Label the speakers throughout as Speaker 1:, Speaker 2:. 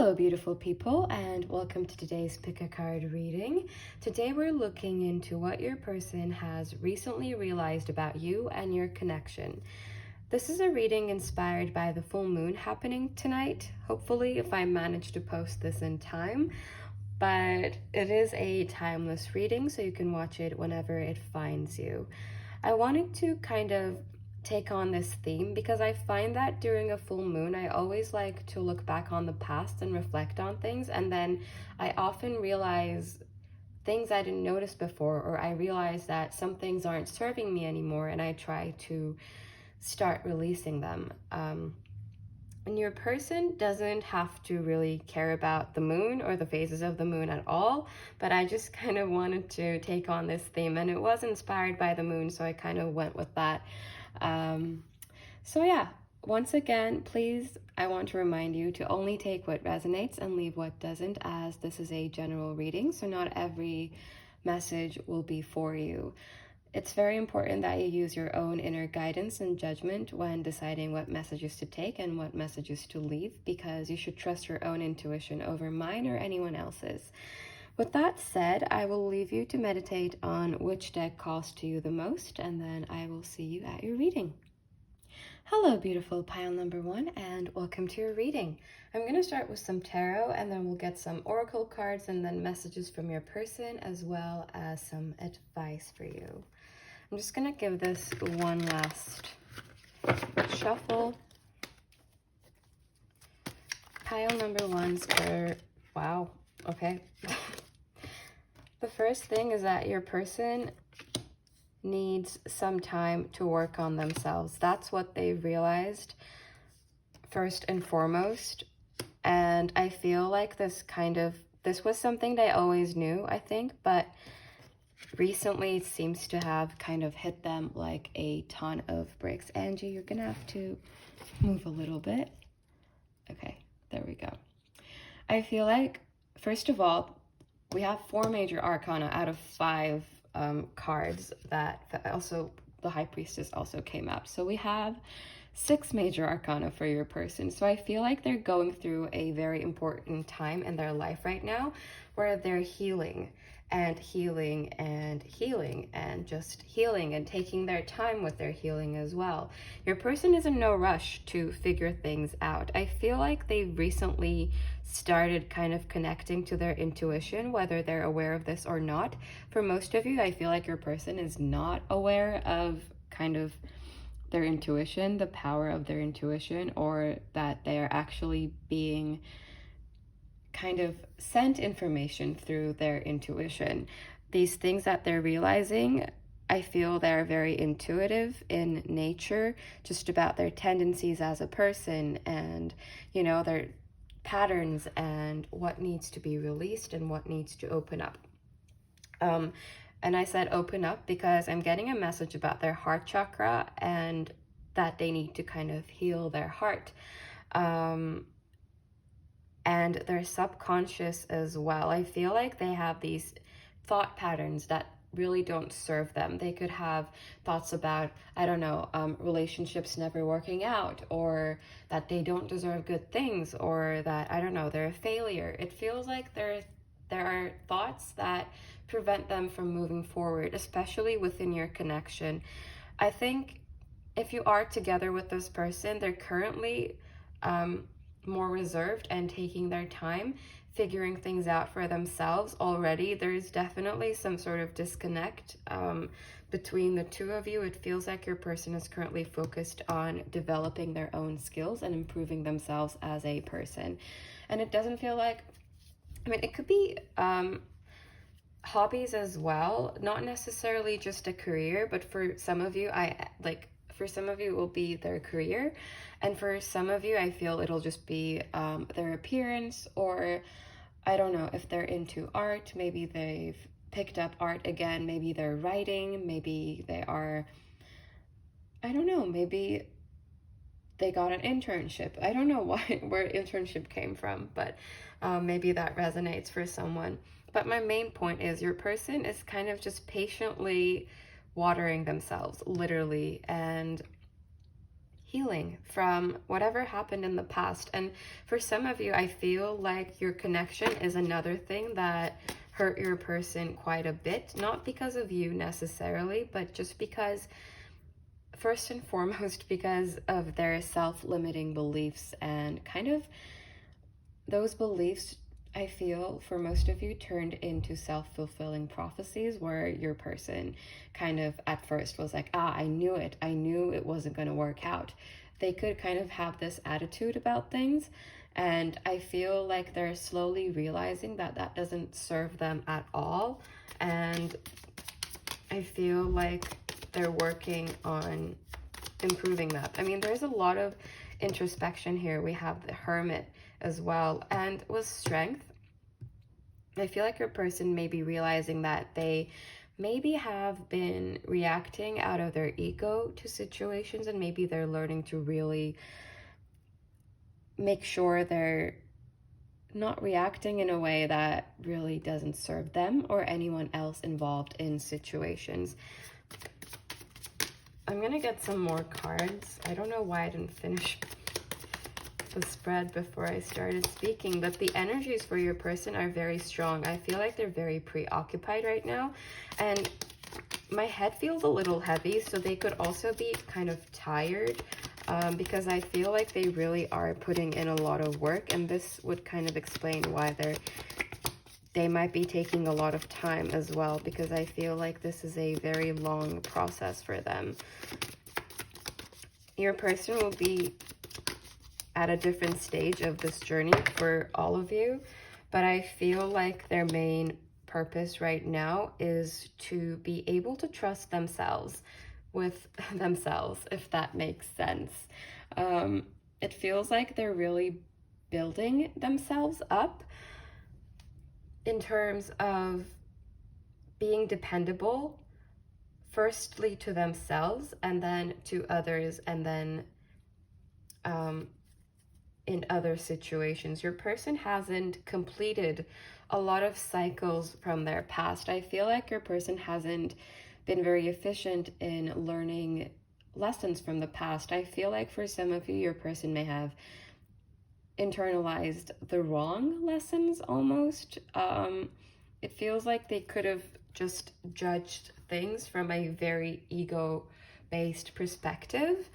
Speaker 1: Hello, beautiful people, and welcome to today's Pick a Card reading. Today we're looking into what your person has recently realized about you and your connection. This is a reading inspired by the full moon happening tonight, hopefully, if I manage to post this in time. But it is a timeless reading, so you can watch it whenever it finds you. I wanted to kind of take on this theme because I find that during a full moon I always like to look back on the past and reflect on things, and then I often realize things I didn't notice before, or I realize that some things aren't serving me anymore and I try to start releasing them. And your person doesn't have to really care about the moon or the phases of the moon at all, but I just kind of wanted to take on this theme, and it was inspired by the moon, so I kind of went with that. So yeah, once again, please, I want to remind you to only take what resonates and leave what doesn't, as this is a general reading, so not every message will be for you. It's very important that you use your own inner guidance and judgment when deciding what messages to take and what messages to leave, because you should trust your own intuition over mine or anyone else's. With that said, I will leave you to meditate on which deck calls to you the most, and then I will see you at your reading. Hello, beautiful pile number one, and welcome to your reading. I'm going to start with some tarot, and then we'll get some oracle cards and then messages from your person, as well as some advice for you. I'm just going to give this one last shuffle. Pile number one's for, wow, okay. The first thing is that your person needs some time to work on themselves. That's what they've realized first and foremost. And I feel like this was something they always knew, I think, but recently it seems to have kind of hit them like a ton of bricks. Angie, you're gonna have to move a little bit. Okay, there we go. I feel like, first of all, we have 4 major arcana out of 5 cards that also, the High Priestess also came out. So we have 6 major arcana for your person. So I feel like they're going through a very important time in their life right now where they're healing and healing and healing and just healing and taking their time with their healing as well. Your person is in no rush to figure things out. I feel like they've recently started kind of connecting to their intuition, whether they're aware of this or not. For most of you, I feel like your person is not aware of kind of their intuition, the power of their intuition, or that they are actually being kind of sent information through their intuition. These things that they're realizing, I feel they're very intuitive in nature, just about their tendencies as a person and, you know, their patterns and what needs to be released and what needs to open up. And I said open up because I'm getting a message about their heart chakra and that they need to kind of heal their heart. And their subconscious as well. I feel like they have these thought patterns that really don't serve them. They could have thoughts about, I don't know, relationships never working out, or that they don't deserve good things, or that, I don't know, they're a failure. It feels like there are thoughts that prevent them from moving forward, especially within your connection. I think if you are together with this person, they're currently more reserved and taking their time figuring things out for themselves already. There's definitely some sort of disconnect between the two of you. It feels like your person is currently focused on developing their own skills and improving themselves as a person. And it doesn't feel like, I mean, it could be hobbies as well, not necessarily just a career, but for some of you, for some of you, it will be their career. And for some of you, I feel it'll just be their appearance, or I don't know, if they're into art, maybe they've picked up art again, maybe they're writing, maybe they are, I don't know, maybe they got an internship. I don't know where internship came from, but maybe that resonates for someone. But my main point is your person is kind of just patiently watering themselves, literally, and healing from whatever happened in the past. And for some of you, I feel like your connection is another thing that hurt your person quite a bit, not because of you necessarily, but just because, first and foremost, because of their self-limiting beliefs, and kind of those beliefs, I feel, for most of you, turned into self-fulfilling prophecies, where your person kind of at first was like, I knew it. I knew it wasn't going to work out. They could kind of have this attitude about things. And I feel like they're slowly realizing that that doesn't serve them at all. And I feel like they're working on improving that. I mean, there's a lot of introspection here. We have the Hermit as well. And with Strength, I feel like your person may be realizing that they maybe have been reacting out of their ego to situations, and maybe they're learning to really make sure they're not reacting in a way that really doesn't serve them or anyone else involved in situations. I'm gonna get some more cards. I don't know why I didn't finish the spread before I started speaking, but the energies for your person are very strong. I feel like they're very preoccupied right now, and my head feels a little heavy, so they could also be kind of tired, because I feel like they really are putting in a lot of work, and this would kind of explain why they might be taking a lot of time as well, because I feel like this is a very long process for them. Your person will be at a different stage of this journey for all of you, but I feel like their main purpose right now is to be able to trust themselves with themselves, if that makes sense. It feels like they're really building themselves up in terms of being dependable, firstly to themselves, and then to others, and then in other situations. Your person hasn't completed a lot of cycles from their past. I feel like your person hasn't been very efficient in learning lessons from the past. I feel like for some of you, your person may have internalized the wrong lessons almost. It feels like they could have just judged things from a very ego-based perspective.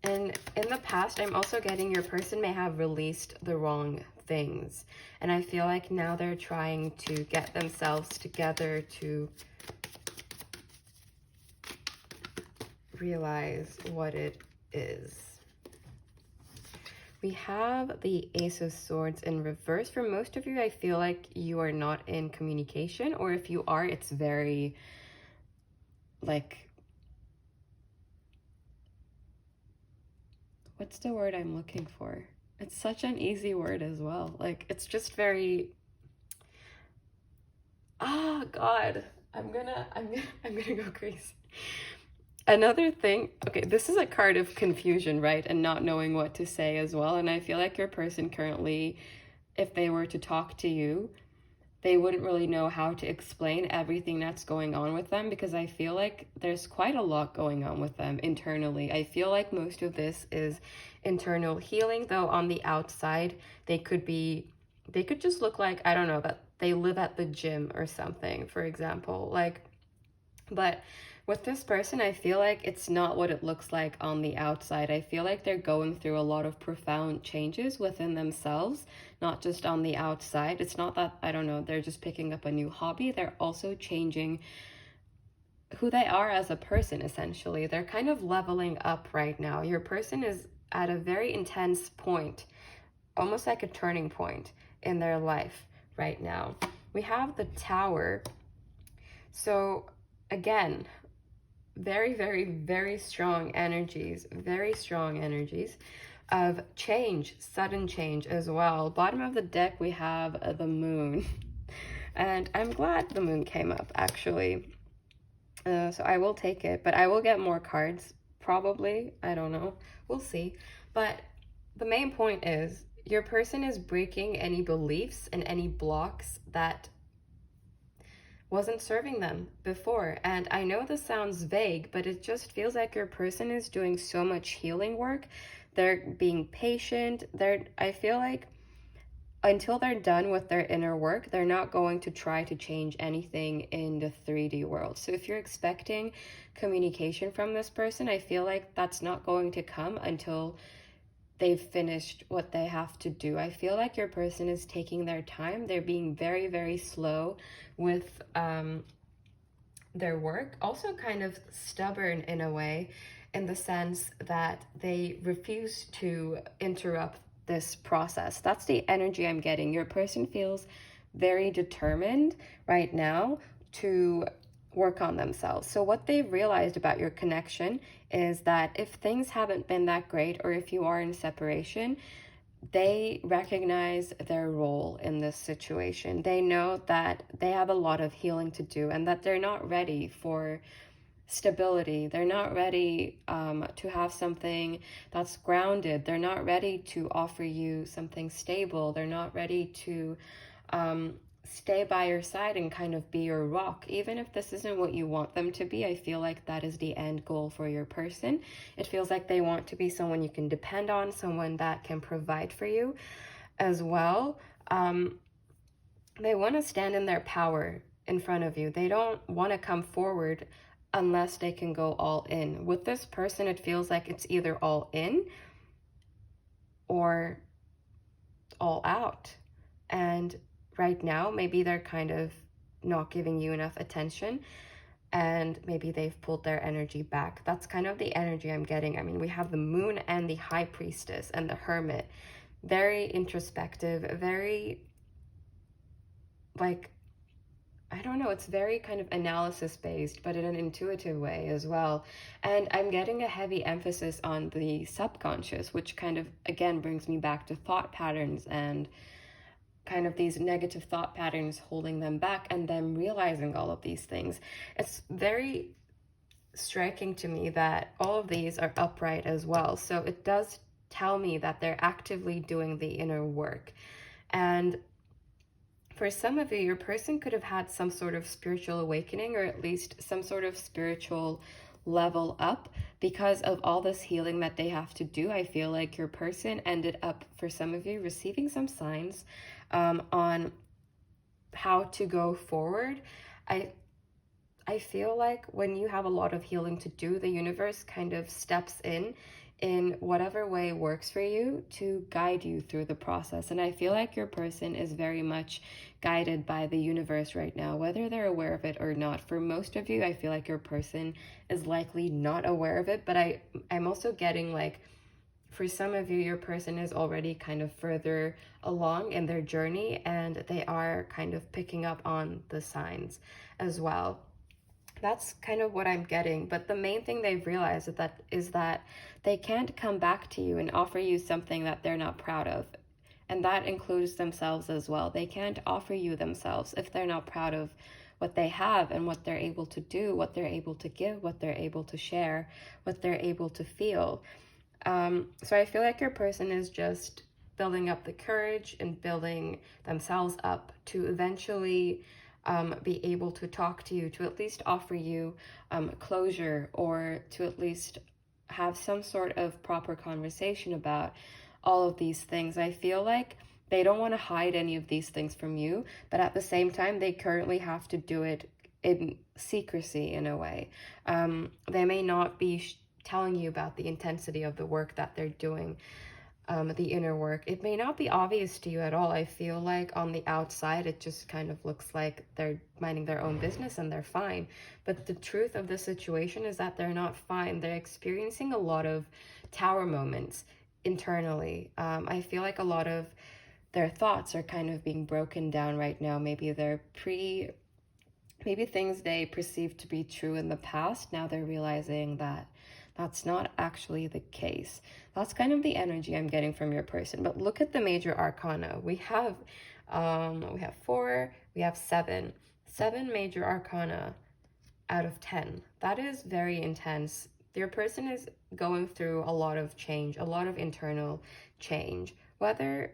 Speaker 1: And in the past, I'm also getting your person may have released the wrong things. And I feel like now they're trying to get themselves together to realize what it is. We have the Ace of Swords in reverse. For most of you, I feel like you are not in communication, or if you are, it's very, like, what's the word I'm looking for? It's such an easy word as well. Like, it's just very, God, I'm gonna go crazy. Another thing, okay, this is a card of confusion, right? And not knowing what to say as well. And I feel like your person currently, if they were to talk to you, they wouldn't really know how to explain everything that's going on with them, because I feel like there's quite a lot going on with them internally. I feel like most of this is internal healing, though on the outside, they could just look like, I don't know, that they live at the gym or something, for example. Like, but with this person, I feel like it's not what it looks like on the outside. I feel like they're going through a lot of profound changes within themselves, not just on the outside. It's not that, I don't know, they're just picking up a new hobby. They're also changing who they are as a person, essentially. They're kind of leveling up right now. Your person is at a very intense point, almost like a turning point in their life right now. We have the Tower. So again, very, very, very strong energies of change, sudden change as well. Bottom of the deck, we have the Moon. And I'm glad the Moon came up, actually. So I will take it, but I will get more cards, probably. I don't know. We'll see. But the main point is, your person is breaking any beliefs and any blocks that wasn't serving them before. And I know this sounds vague, but it just feels like your person is doing so much healing work. They're being patient. I feel like until they're done with their inner work, they're not going to try to change anything in the 3D world. So if you're expecting communication from this person, I feel like that's not going to come until they've finished what they have to do. I feel like your person is taking their time. They're being very, very slow with their work. Also kind of stubborn in a way, in the sense that they refuse to interrupt this process. That's the energy I'm getting. Your person feels very determined right now to work on themselves. So what they've realized about your connection is that if things haven't been that great, or if you are in separation, they recognize their role in this situation. They know that they have a lot of healing to do, and that they're not ready for stability. They're not ready to have something that's grounded. They're not ready to offer you something stable. They're not ready to stay by your side and kind of be your rock. Even if this isn't what you want them to be, I feel like that is the end goal for your person. It feels like they want to be someone you can depend on, someone that can provide for you as well. They want to stand in their power in front of you. They don't want to come forward unless they can go all in. With this person, it feels like it's either all in or all out. And right now, maybe they're kind of not giving you enough attention, and maybe they've pulled their energy back. That's kind of the energy I'm getting. I mean, we have the moon and the high priestess and the hermit. Very introspective, very, like, I don't know, it's very kind of analysis based, but in an intuitive way as well. And I'm getting a heavy emphasis on the subconscious, which kind of, again, brings me back to thought patterns and kind of these negative thought patterns holding them back, and them realizing all of these things. It's very striking to me that all of these are upright as well. So it does tell me that they're actively doing the inner work. And for some of you, your person could have had some sort of spiritual awakening, or at least some sort of spiritual level up because of all this healing that they have to do. I feel like your person ended up, for some of you, receiving some signs on how to go forward. I feel like when you have a lot of healing to do, the universe kind of steps in whatever way works for you to guide you through the process. And I feel like your person is very much guided by the universe right now, whether they're aware of it or not. For most of you, I feel like your person is likely not aware of it, but I'm also getting like, for some of you, your person is already kind of further along in their journey, and they are kind of picking up on the signs as well. That's kind of what I'm getting. But the main thing they've realized is that they can't come back to you and offer you something that they're not proud of. And that includes themselves as well. They can't offer you themselves if they're not proud of what they have and what they're able to do, what they're able to give, what they're able to share, what they're able to feel. So I feel like your person is just building up the courage and building themselves up to eventually be able to talk to you, to at least offer you closure, or to at least have some sort of proper conversation about all of these things. I feel like they don't want to hide any of these things from you, but at the same time, they currently have to do it in secrecy in a way. They may not be telling you about the intensity of the work that they're doing, the inner work. It may not be obvious to you at all. I feel like on the outside, it just kind of looks like they're minding their own business and they're fine. But the truth of the situation is that they're not fine. They're experiencing a lot of tower moments internally. I feel like a lot of their thoughts are kind of being broken down right now. Maybe things they perceived to be true in the past, now they're realizing that that's not actually the case. That's kind of the energy I'm getting from your person. But look at the major arcana. We have 4, we have 7. 7 major arcana out of 10. That is very intense. Your person is going through a lot of change, a lot of internal change. Whether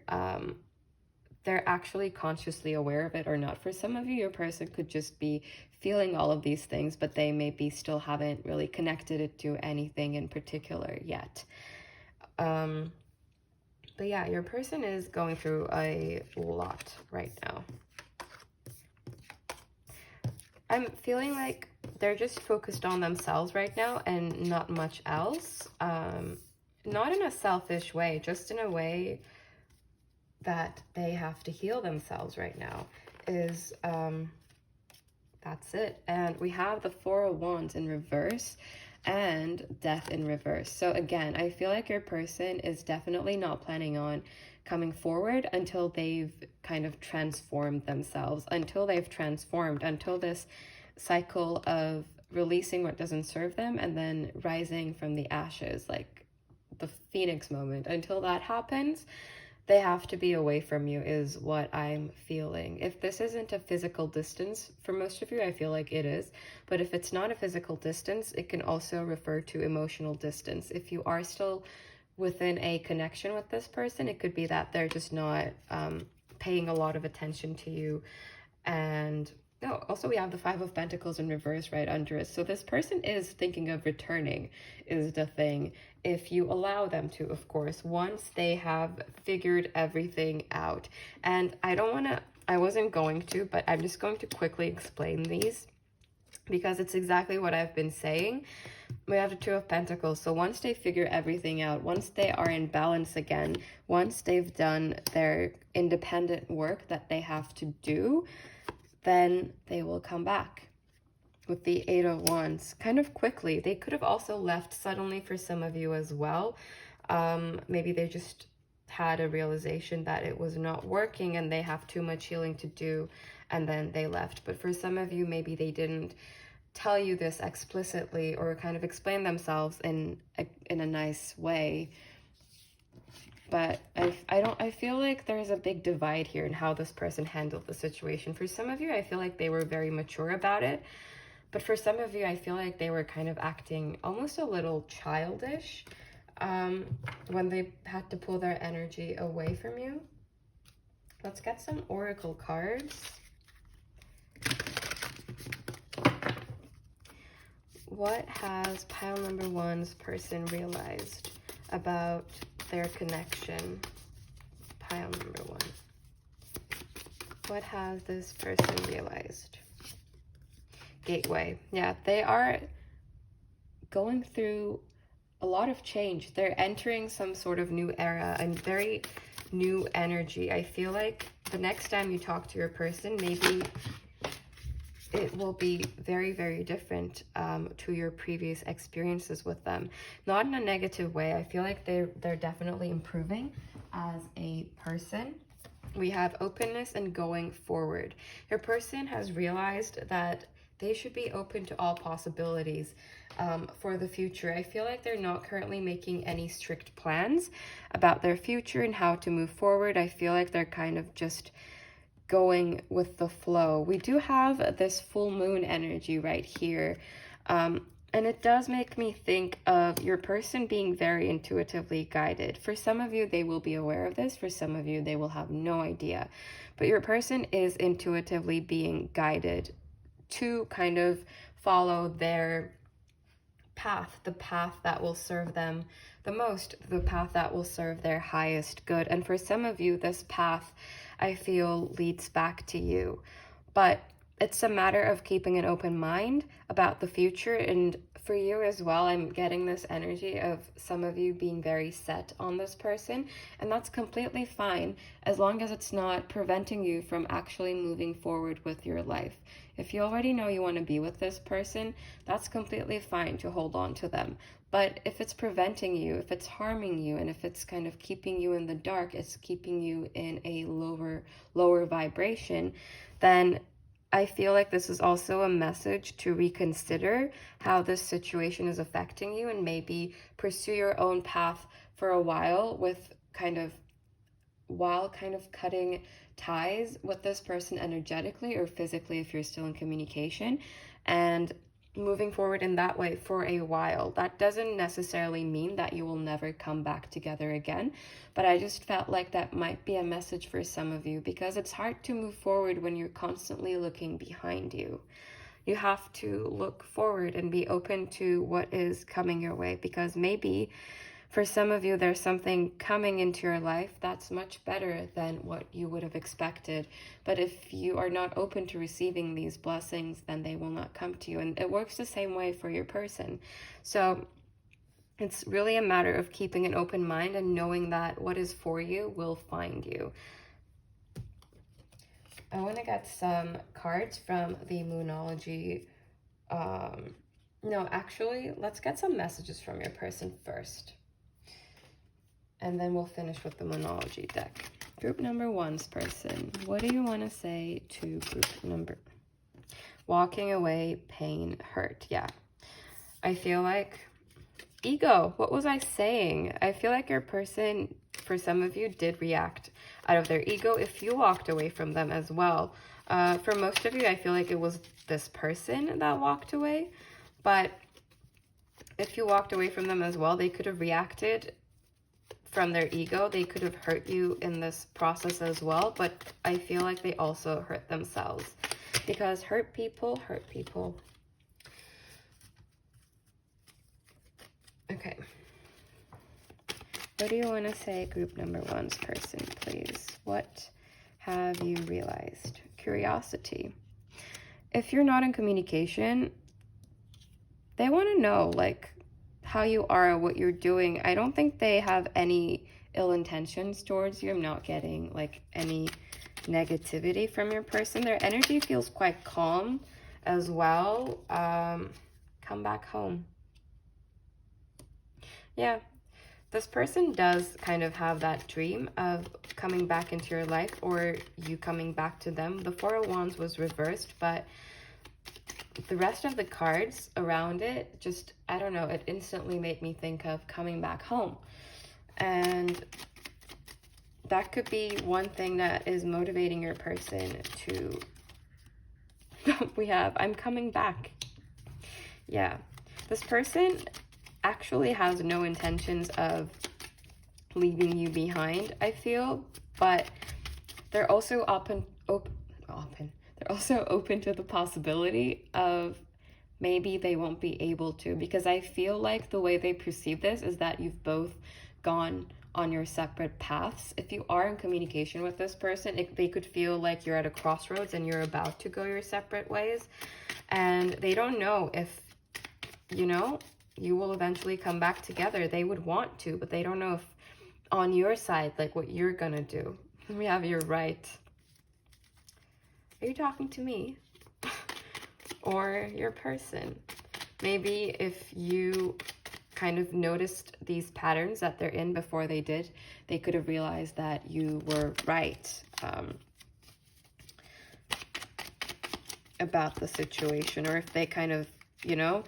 Speaker 1: they're actually consciously aware of it or not. For some of you, your person could just be feeling all of these things, but they maybe still haven't really connected it to anything in particular yet. But yeah, your person is going through a lot right now. I'm feeling like they're just focused on themselves right now and not much else. Not in a selfish way, just in a way that they have to heal themselves right now. That's it. And we have the Four of Wands in reverse and Death in reverse. So again, I feel like your person is definitely not planning on coming forward until they've kind of transformed themselves, until they've transformed, until this cycle of releasing what doesn't serve them and then rising from the ashes, like the phoenix moment. Until that happens, they have to be away from you, is what I'm feeling. If this isn't a physical distance, for most of you, I feel like it is. But if it's not a physical distance, it can also refer to emotional distance. If you are still within a connection with this person, it could be that they're just not paying a lot of attention to you. And no, also we have the Five of Pentacles in reverse right under it. So this person is thinking of returning, is the thing. If you allow them to, of course, once they have figured everything out. And I wasn't going to, but I'm just going to quickly explain these because it's exactly what I've been saying. We have the Two of Pentacles. So once they figure everything out, once they are in balance again, once they've done their independent work that they have to do, then they will come back with the Eight of Wands kind of quickly. They could have also left suddenly for some of you as well. Maybe they just had a realization that it was not working and they have too much healing to do, and then they left. But for some of you, maybe they didn't tell you this explicitly or kind of explain themselves in a nice way. But I feel like there's a big divide here in how this person handled the situation. For some of you, I feel like they were very mature about it. But for some of you, I feel like they were kind of acting almost a little childish when they had to pull their energy away from you. Let's get some oracle cards. What has pile number one's person realized about their connection? Pile number one. What has this person realized? Gateway. Yeah, they are going through a lot of change. They're entering some sort of new era and very new energy. I feel like the next time you talk to your person, maybe it will be very, very different to your previous experiences with them. Not in a negative way. I feel like they're definitely improving as a person. We have openness and going forward. Your person has realized that they should be open to all possibilities for the future. I feel like they're not currently making any strict plans about their future and how to move forward. I feel like they're kind of just going with the flow. We do have this full moon energy right here. And it does make me think of your person being very intuitively guided. For some of you, they will be aware of this. For some of you, they will have no idea. But your person is intuitively being guided to kind of follow their path, the path that will serve them the most, the path that will serve their highest good. And for some of you, this path, I feel, leads back to you. But it's a matter of keeping an open mind about the future. And for you as well, I'm getting this energy of some of you being very set on this person. And that's completely fine, as long as it's not preventing you from actually moving forward with your life. If you already know you want to be with this person, that's completely fine to hold on to them. But if it's preventing you, if it's harming you, and if it's kind of keeping you in the dark, it's keeping you in a lower vibration, then I feel like this is also a message to reconsider how this situation is affecting you and maybe pursue your own path for a while while kind of cutting ties with this person energetically or physically if you're still in communication. And moving forward in that way for a while. That doesn't necessarily mean that you will never come back together again, but I just felt like that might be a message for some of you, because it's hard to move forward when you're constantly looking behind you. You have to look forward and be open to what is coming your way, because maybe for some of you, there's something coming into your life that's much better than what you would have expected. But if you are not open to receiving these blessings, then they will not come to you. And it works the same way for your person. So it's really a matter of keeping an open mind and knowing that what is for you will find you. I want to get some cards from the Moonology. No, actually, let's get some messages from your person first. And then we'll finish with the Moonology deck. Group number one's person. What do you want to say to group number? Walking away, pain, hurt. Yeah. I feel like ego. What was I saying? I feel like your person, for some of you, did react out of their ego if you walked away from them as well. For most of you, I feel like it was this person that walked away. But if you walked away from them as well, they could have reacted from their ego. They could have hurt you in this process as well, but I feel like they also hurt themselves, because hurt people hurt people. Okay. What do you want to say, group number one's person, please? What have you realized? Curiosity. If you're not in communication, they want to know, like, how you are, what you're doing. I don't think they have any ill intentions towards you. I'm not getting like any negativity from your person. Their energy feels quite calm as well. Come back home. Yeah, this person does kind of have that dream of coming back into your life, or you coming back to them. The Four of Wands was reversed, but the rest of the cards around it, just, I don't know, it instantly made me think of coming back home. And that could be one thing that is motivating your person to, we have, I'm coming back. Yeah, this person actually has no intentions of leaving you behind, I feel, but they're also they're also open to the possibility of maybe they won't be able to, because I feel like the way they perceive this is that you've both gone on your separate paths. If you are in communication with this person, they could feel like you're at a crossroads and you're about to go your separate ways, and they don't know if, you know, you will eventually come back together. They would want to, but they don't know if on your side, like, what you're gonna do. We have your right. Are you talking to me? Or your person? Maybe if you kind of noticed these patterns that they're in before they did, they could have realized that you were right about the situation. Or if they kind of, you know,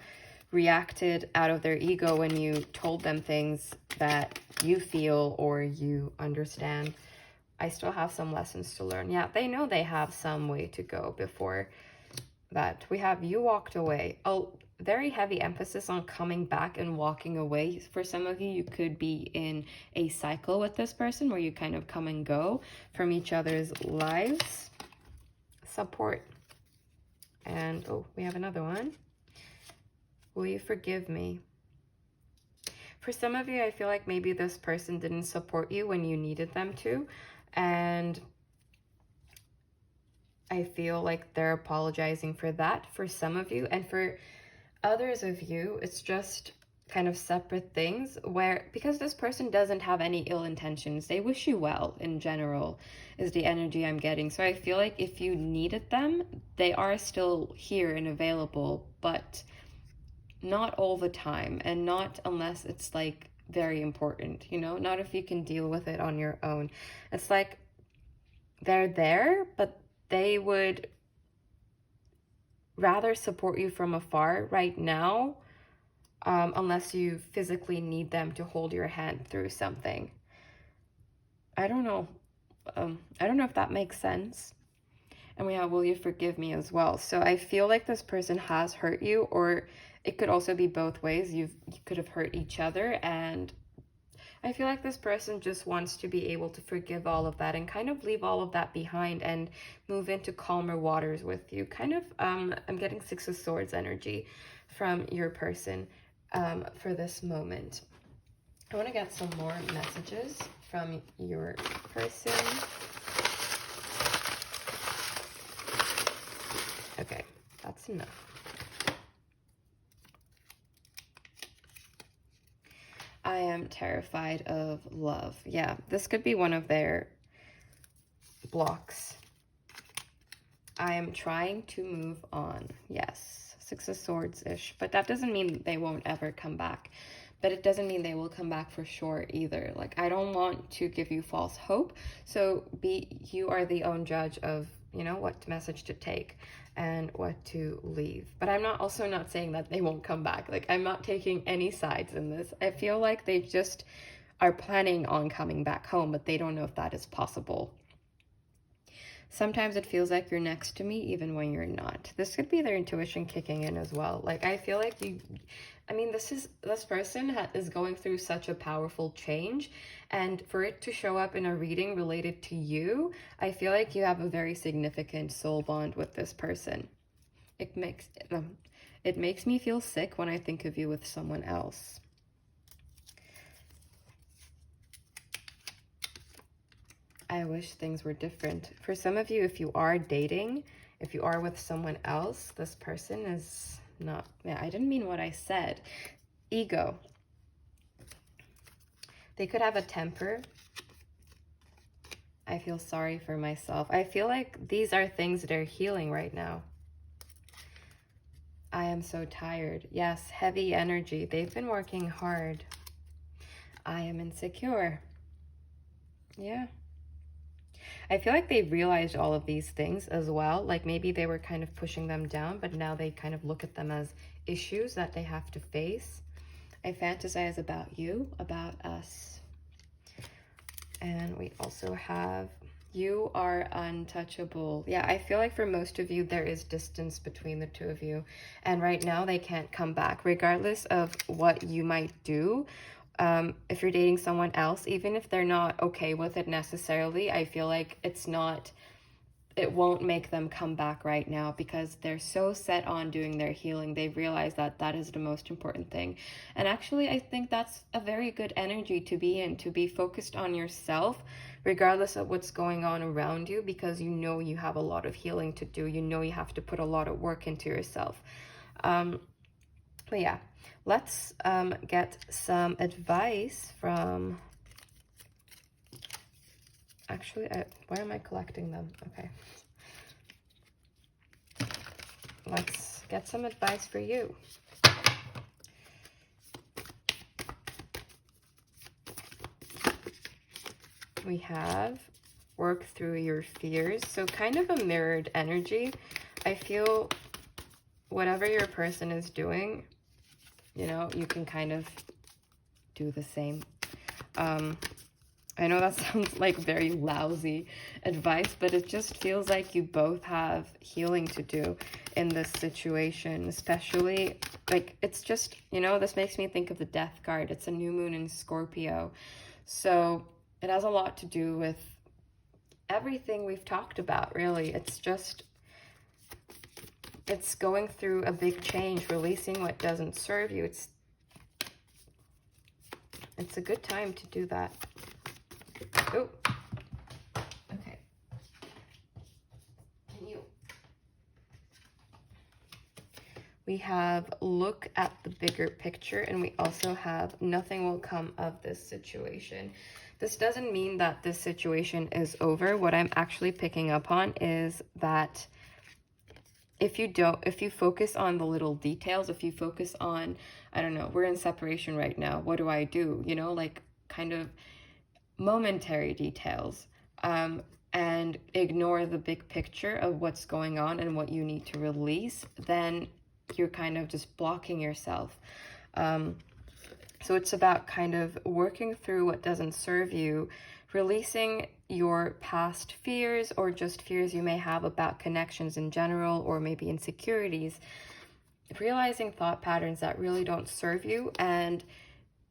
Speaker 1: reacted out of their ego when you told them things that you feel or you understand. I still have some lessons to learn. Yeah, they know they have some way to go before that. We have you walked away. A very heavy emphasis on coming back and walking away. For some of you, you could be in a cycle with this person where you kind of come and go from each other's lives. Support. And, oh, we have another one. Will you forgive me? For some of you, I feel like maybe this person didn't support you when you needed them to. And I feel like they're apologizing for that for some of you. And for others of you, it's just kind of separate things where, because this person doesn't have any ill intentions, they wish you well in general, is the energy I'm getting. So I feel like if you needed them, they are still here and available, but not all the time, and not unless it's like very important, you know, not if you can deal with it on your own. It's like they're there, but they would rather support you from afar right now, unless you physically need them to hold your hand through something. I don't know. I don't know if that makes sense. And we have, will you forgive me as well? So I feel like this person has hurt you, or it could also be both ways. You could have hurt each other, and I feel like this person just wants to be able to forgive all of that and kind of leave all of that behind and move into calmer waters with you. Kind of, I'm getting Six of Swords energy from your person for this moment. I want to get some more messages from your person. Okay, that's enough. I am terrified of love. Yeah, this could be one of their blocks. I am trying to move on. Yes, Six of Swords-ish. But that doesn't mean they won't ever come back. But it doesn't mean they will come back for sure either. Like, I don't want to give you false hope. So you are the own judge of, you know, what message to take and what to leave. But I'm also not saying that they won't come back. Like, I'm not taking any sides in this. I feel like they just are planning on coming back home, but they don't know if that is possible. Sometimes it feels like you're next to me even when you're not. This could be their intuition kicking in as well. Like, I feel like this person is going through such a powerful change, and for it to show up in a reading related to you, I feel like you have a very significant soul bond with this person. It makes me feel sick when I think of you with someone else. I wish things were different. For some of you, if you are dating, if you are with someone else, this person is not, yeah, I didn't mean what I said. Ego. They could have a temper. I feel sorry for myself. I feel like these are things that are healing right now. I am so tired. Yes, heavy energy. They've been working hard. I am insecure. Yeah. I feel like they realized all of these things as well. Like, maybe they were kind of pushing them down, but now they kind of look at them as issues that they have to face. I fantasize about you, about us. And we also have, you are untouchable. Yeah, I feel like for most of you, there is distance between the two of you. And right now, they can't come back, regardless of what you might do. If you're dating someone else, even if they're not okay with it necessarily, I feel like it won't make them come back right now, because they're so set on doing their healing. They realize that that is the most important thing. And actually, I think that's a very good energy to be in, to be focused on yourself, regardless of what's going on around you, because you know you have a lot of healing to do. You know you have to put a lot of work into yourself. But yeah, let's get some advice from... Actually, why am I collecting them? Okay. Let's get some advice for you. We have work through your fears. So kind of a mirrored energy. I feel whatever your person is doing, you know, you can kind of do the same. I know that sounds like very lousy advice, but it just feels like you both have healing to do in this situation, especially, like, it's just, you know, this makes me think of the Death card. It's a new moon in Scorpio. So it has a lot to do with everything we've talked about, really. It's just, it's going through a big change, releasing what doesn't serve you. It's a good time to do that. Oh, okay. We have look at the bigger picture, and we also have nothing will come of this situation. This doesn't mean that this situation is over. What I'm actually picking up on is that if you focus on the little details, if you focus on, I don't know, we're in separation right now. What do I do? You know, like, kind of momentary details, and ignore the big picture of what's going on and what you need to release, then you're kind of just blocking yourself. So it's about kind of working through what doesn't serve you, releasing your past fears or just fears you may have about connections in general, or maybe insecurities, realizing thought patterns that really don't serve you, and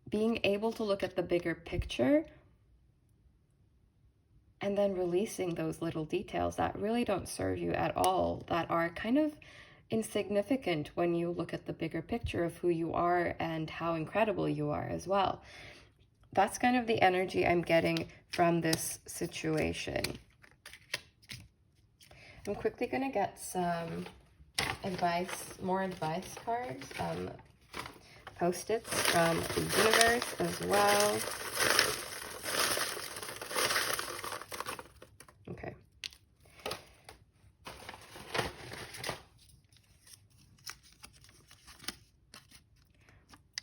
Speaker 1: being able to look at the bigger picture, and then releasing those little details that really don't serve you at all, that are kind of insignificant when you look at the bigger picture of who you are and how incredible you are as well. That's kind of the energy I'm getting from this situation. I'm quickly going to get some more advice cards, post-its from the universe as well. Okay.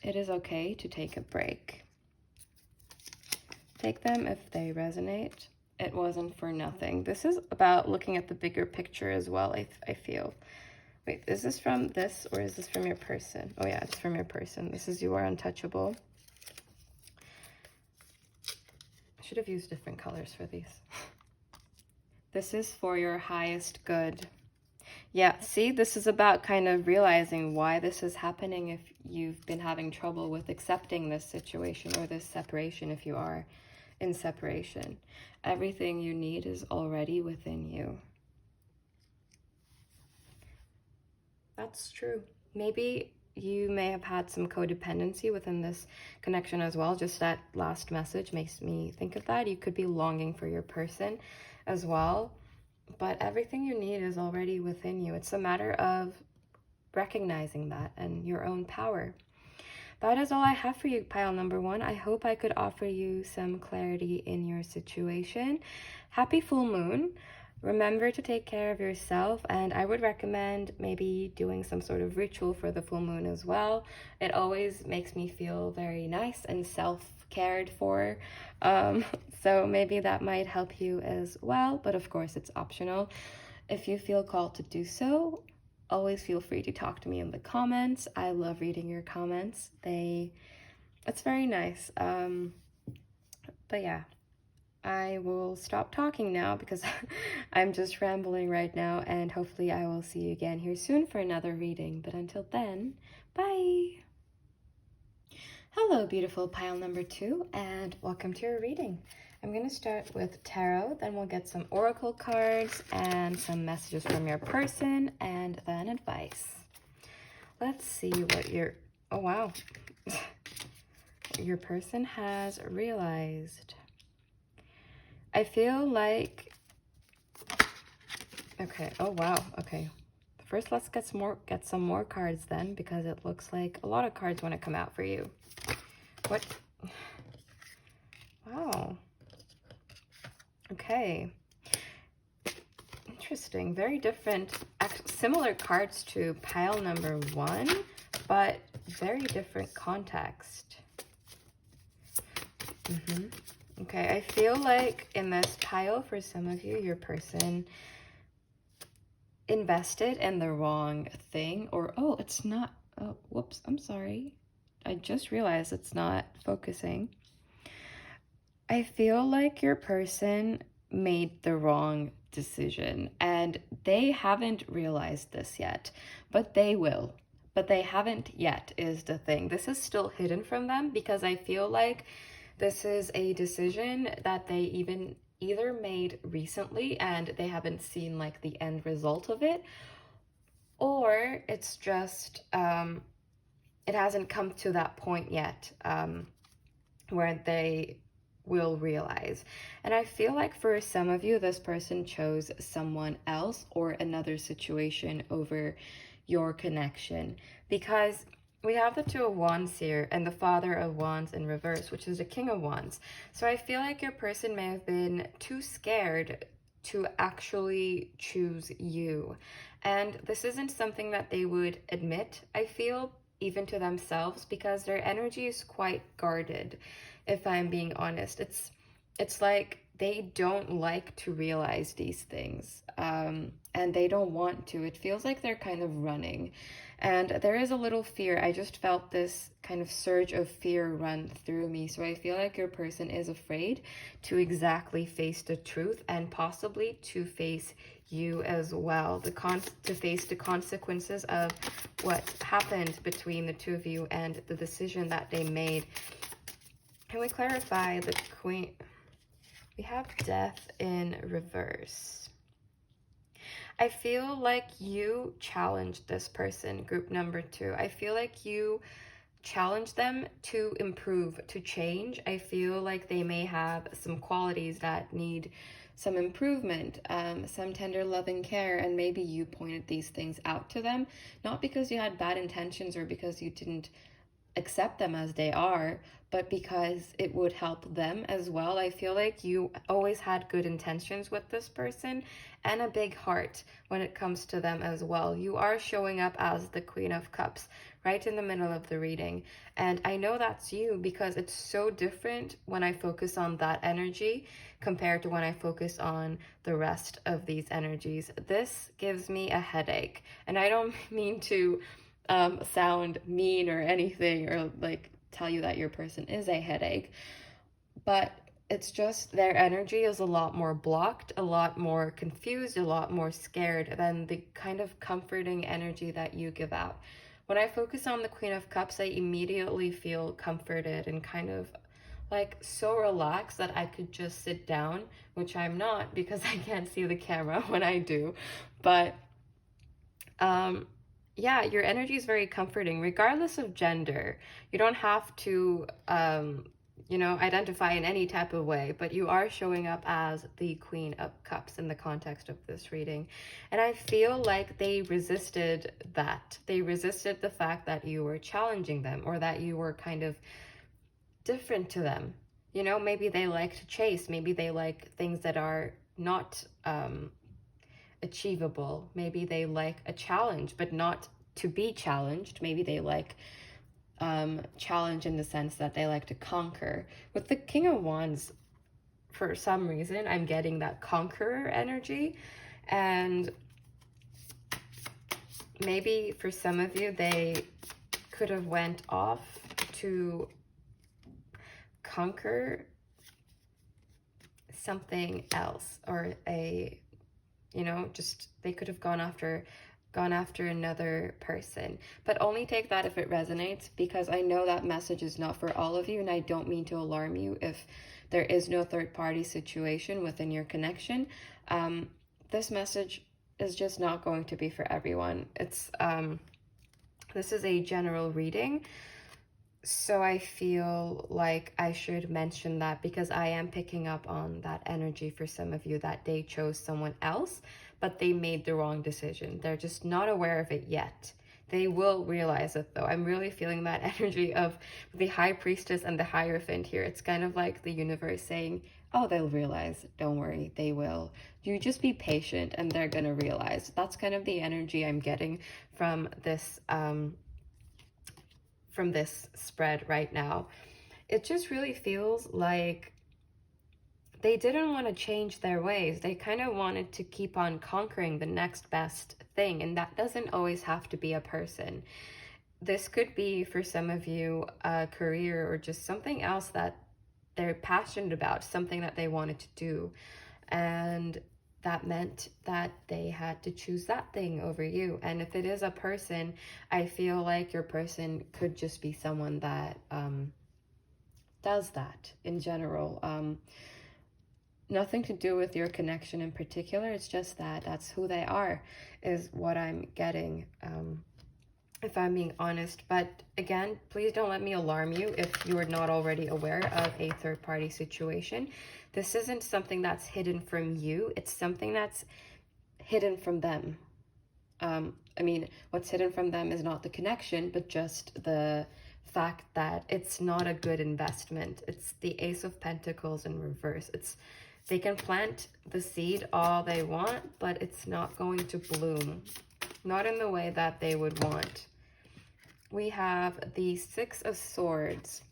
Speaker 1: It is okay to take a break. Take them if they resonate. It wasn't for nothing. This is about looking at the bigger picture as well, I feel. Wait, is this from this or is this from your person? Oh yeah, it's from your person. This is You Are Untouchable. I should have used different colors for these. This is for your highest good. Yeah, see, this is about kind of realizing why this is happening if you've been having trouble with accepting this situation or this separation if you are in separation. Everything you need is already within you. That's true. Maybe you may have had some codependency within this connection as well. Just that last message makes me think of that. You could be longing for your person as well, but everything you need is already within you. It's a matter of recognizing that and your own power. That is all I have for you, pile number one. I hope I could offer you some clarity in your situation. Happy full moon. Remember to take care of yourself, and I would recommend maybe doing some sort of ritual for the full moon as well. It always makes me feel very nice and self-cared for, so maybe that might help you as well, but of course it's optional. If you feel called to do so, always feel free to talk to me in the comments. I love reading your comments. It's very nice. But yeah, I will stop talking now because I'm just rambling right now, and hopefully I will see you again here soon for another reading. But until then, bye! Hello, beautiful pile number two, and welcome to your reading. I'm going to start with tarot, then we'll get some oracle cards and some messages from your person, and then advice. Let's see what oh wow, your person has realized. I feel like, okay, oh wow, okay. First, let's get some more cards then, because it looks like a lot of cards want to come out for you. What? Wow. Okay. Interesting. Very different, similar cards to pile number one, but very different context. Okay, I feel like in this pile, for some of you, your person invested in the wrong thing, or, oh, it's not, oh, whoops, I'm sorry. I just realized it's not focusing. I feel like your person made the wrong decision, and they haven't realized this yet, but they will. But they haven't yet is the thing. This is still hidden from them, because I feel like this is a decision that they either made recently and they haven't seen like the end result of it, or it's just it hasn't come to that point yet where they will realize. And I feel like for some of you, this person chose someone else or another situation over your connection, because we have the Two of Wands here and the Father of Wands in reverse, which is the King of Wands. So I feel like your person may have been too scared to actually choose you. And this isn't something that they would admit, I feel, even to themselves, because their energy is quite guarded, if I'm being honest. It's like they don't like to realize these things, and they don't want to. It feels like they're kind of running, and there is a little fear. I just felt this kind of surge of fear run through me. So I feel like your person is afraid to exactly face the truth, and possibly to face you as well, to face the consequences of what happened between the two of you and the decision that they made. Can we clarify the Queen? We have Death in reverse. I feel like you challenged this person, group number 2. I feel like you challenge them to improve, to change. I feel like they may have some qualities that need some improvement, some tender love and care, and maybe you pointed these things out to them, not because you had bad intentions or because you didn't accept them as they are, but because it would help them as well. I feel like you always had good intentions with this person and a big heart when it comes to them as well. You are showing up as the Queen of Cups right in the middle of the reading, and I know that's you because it's so different when I focus on that energy compared to when I focus on the rest of these energies. This gives me a headache, and I don't mean to sound mean or anything, or like tell you that your person is a headache, but it's just their energy is a lot more blocked, a lot more confused, a lot more scared than the kind of comforting energy that you give out. When I focus on the Queen of Cups, I immediately feel comforted and kind of like so relaxed that I could just sit down, which I'm not because I can't see the camera when I do. But yeah, your energy is very comforting, regardless of gender. You don't have to, identify in any type of way, but you are showing up as the Queen of Cups in the context of this reading. And I feel like they resisted that. They resisted the fact that you were challenging them or that you were kind of different to them. You know, maybe they like to chase. Maybe they like things that are not achievable. Maybe they like a challenge, but not to be challenged. Maybe they like challenge in the sense that they like to conquer. With the King of Wands, for some reason, I'm getting that conqueror energy. And maybe for some of you, they could have went off to conquer something else, or just they could have gone after another person. But only take that if it resonates, because I know that message is not for all of you, and I don't mean to alarm you if there is no third party situation within your connection. This message is just not going to be for everyone. It's this is a general reading, so I feel like I should mention that because I am picking up on that energy for some of you, that they chose someone else, but they made the wrong decision. They're just not aware of it yet. They will realize it though. I'm really feeling that energy of the High Priestess and the Hierophant here. It's kind of like the universe saying, oh, they'll realize. Don't worry, they will. You just be patient and they're gonna realize. That's kind of the energy I'm getting from this spread right now. It just really feels like they didn't want to change their ways. They kind of wanted to keep on conquering the next best thing, and that doesn't always have to be a person. This could be, for some of you, a career or just something else that they're passionate about, something that they wanted to do, and that meant that they had to choose that thing over you. And if it is a person, I feel like your person could just be someone that does that in general. Nothing to do with your connection in particular. It's just that that's who they are, is what I'm getting, if I'm being honest. But again, please don't let me alarm you if you are not already aware of a third-party situation. This isn't something that's hidden from you. It's something that's hidden from them. I mean, what's hidden from them is not the connection, but just the fact that it's not a good investment. It's the Ace of Pentacles in reverse. They can plant the seed all they want, but it's not going to bloom. Not in the way that they would want. We have the Six of Swords.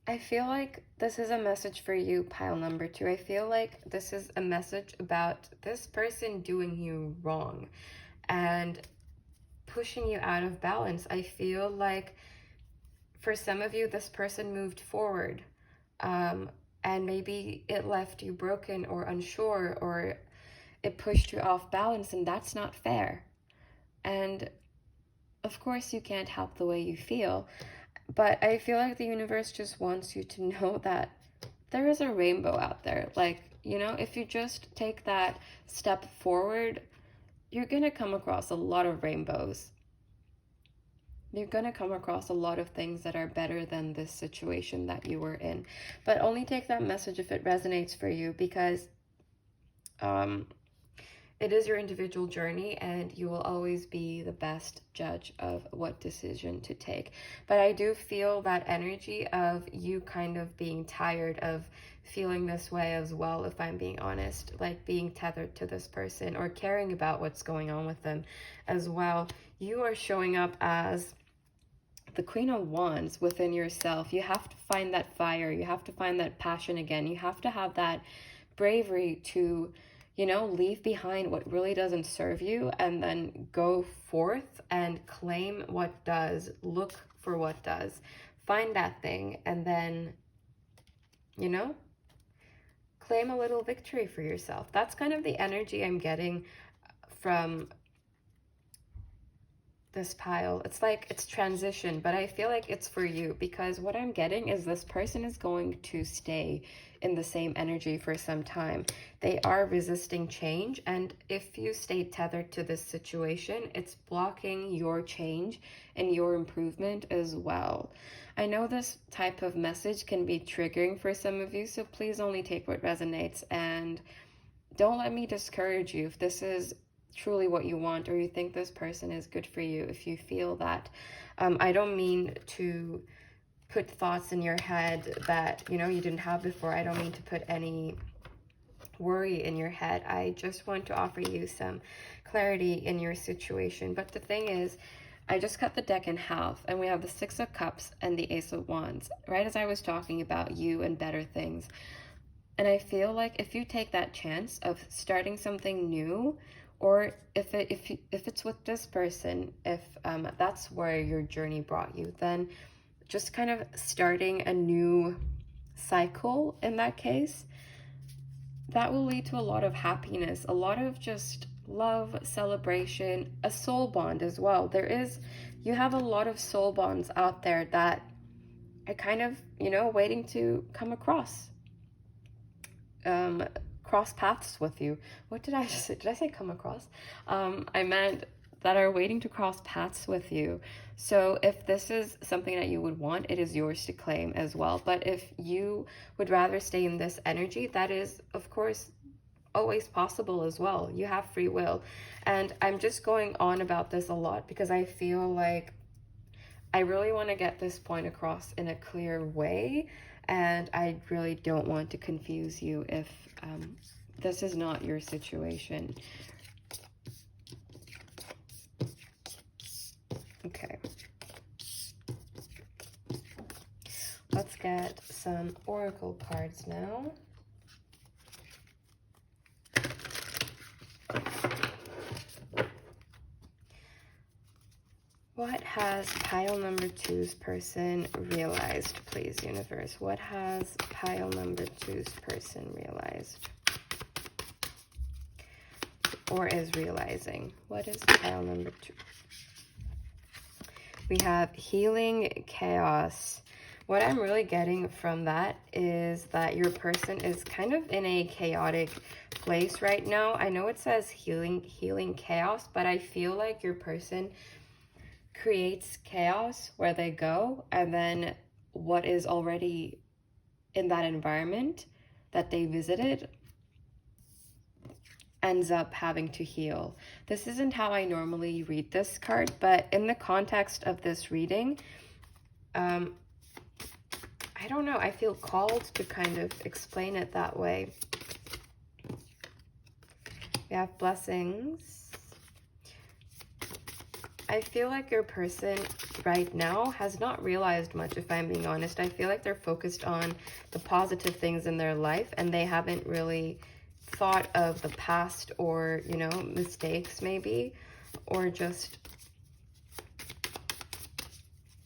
Speaker 1: I feel like this is a message for you, pile number 2. I feel like this is a message about this person doing you wrong and pushing you out of balance. I feel like for some of you, this person moved forward, and maybe it left you broken or unsure, or it pushed you off balance, and that's not fair. And of course, you can't help the way you feel, but I feel like the universe just wants you to know that there is a rainbow out there. Like, you know, if you just take that step forward, you're gonna come across a lot of rainbows. You're gonna come across a lot of things that are better than this situation that you were in. But only take that message if it resonates for you, because it is your individual journey, and you will always be the best judge of what decision to take. But I do feel that energy of you kind of being tired of feeling this way as well, if I'm being honest, like being tethered to this person or caring about what's going on with them as well. You are showing up as the Queen of Wands within yourself. You have to find that fire. You have to find that passion again. You have to have that bravery to, you know, leave behind what really doesn't serve you and then go forth and claim what does. Look for what does. Find that thing and then, you know, claim a little victory for yourself. That's kind of the energy I'm getting from this pile. It's like it's transition, but I feel like it's for you, because what I'm getting is this person is going to stay in the same energy for some time. They are resisting change, and if you stay tethered to this situation, it's blocking your change and your improvement as well. I know this type of message can be triggering for some of you, so please only take what resonates, and don't let me discourage you if this is truly what you want, or you think this person is good for you. If you feel that, I don't mean to put thoughts in your head that, you know, you didn't have before. I don't mean to put any worry in your head. I just want to offer you some clarity in your situation. But the thing is, I just cut the deck in half, and we have the Six of Cups and the Ace of Wands, right as I was talking about you and better things. And I feel like if you take that chance of starting something new, or if it's with this person, if that's where your journey brought you, then just kind of starting a new cycle in that case, that will lead to a lot of happiness, a lot of just love, celebration, a soul bond as well. You have a lot of soul bonds out there that are kind of, you know, waiting to come across. Cross paths with you. What did I just say? Did I say come across? I meant that are waiting to cross paths with you. So if this is something that you would want, it is yours to claim as well. But if you would rather stay in this energy, that is, of course, always possible as well. You have free will. And I'm just going on about this a lot because I feel like I really want to get this point across in a clear way, and I really don't want to confuse you if this is not your situation. Okay. Let's get some oracle cards now. What has pile number 2's person realized, please, universe? What has pile number 2's person realized? Or is realizing? What is pile number 2? We have healing chaos. What I'm really getting from that is that your person is kind of in a chaotic place right now. I know it says healing chaos, but I feel like your person creates chaos where they go, and then what is already in that environment that they visited ends up having to heal. This isn't how I normally read this card, but in the context of this reading, I don't know, I feel called to kind of explain it that way. We have blessings. I feel like your person right now has not realized much, if I'm being honest. I feel like they're focused on the positive things in their life, and they haven't really thought of the past, or, you know, mistakes maybe, or just,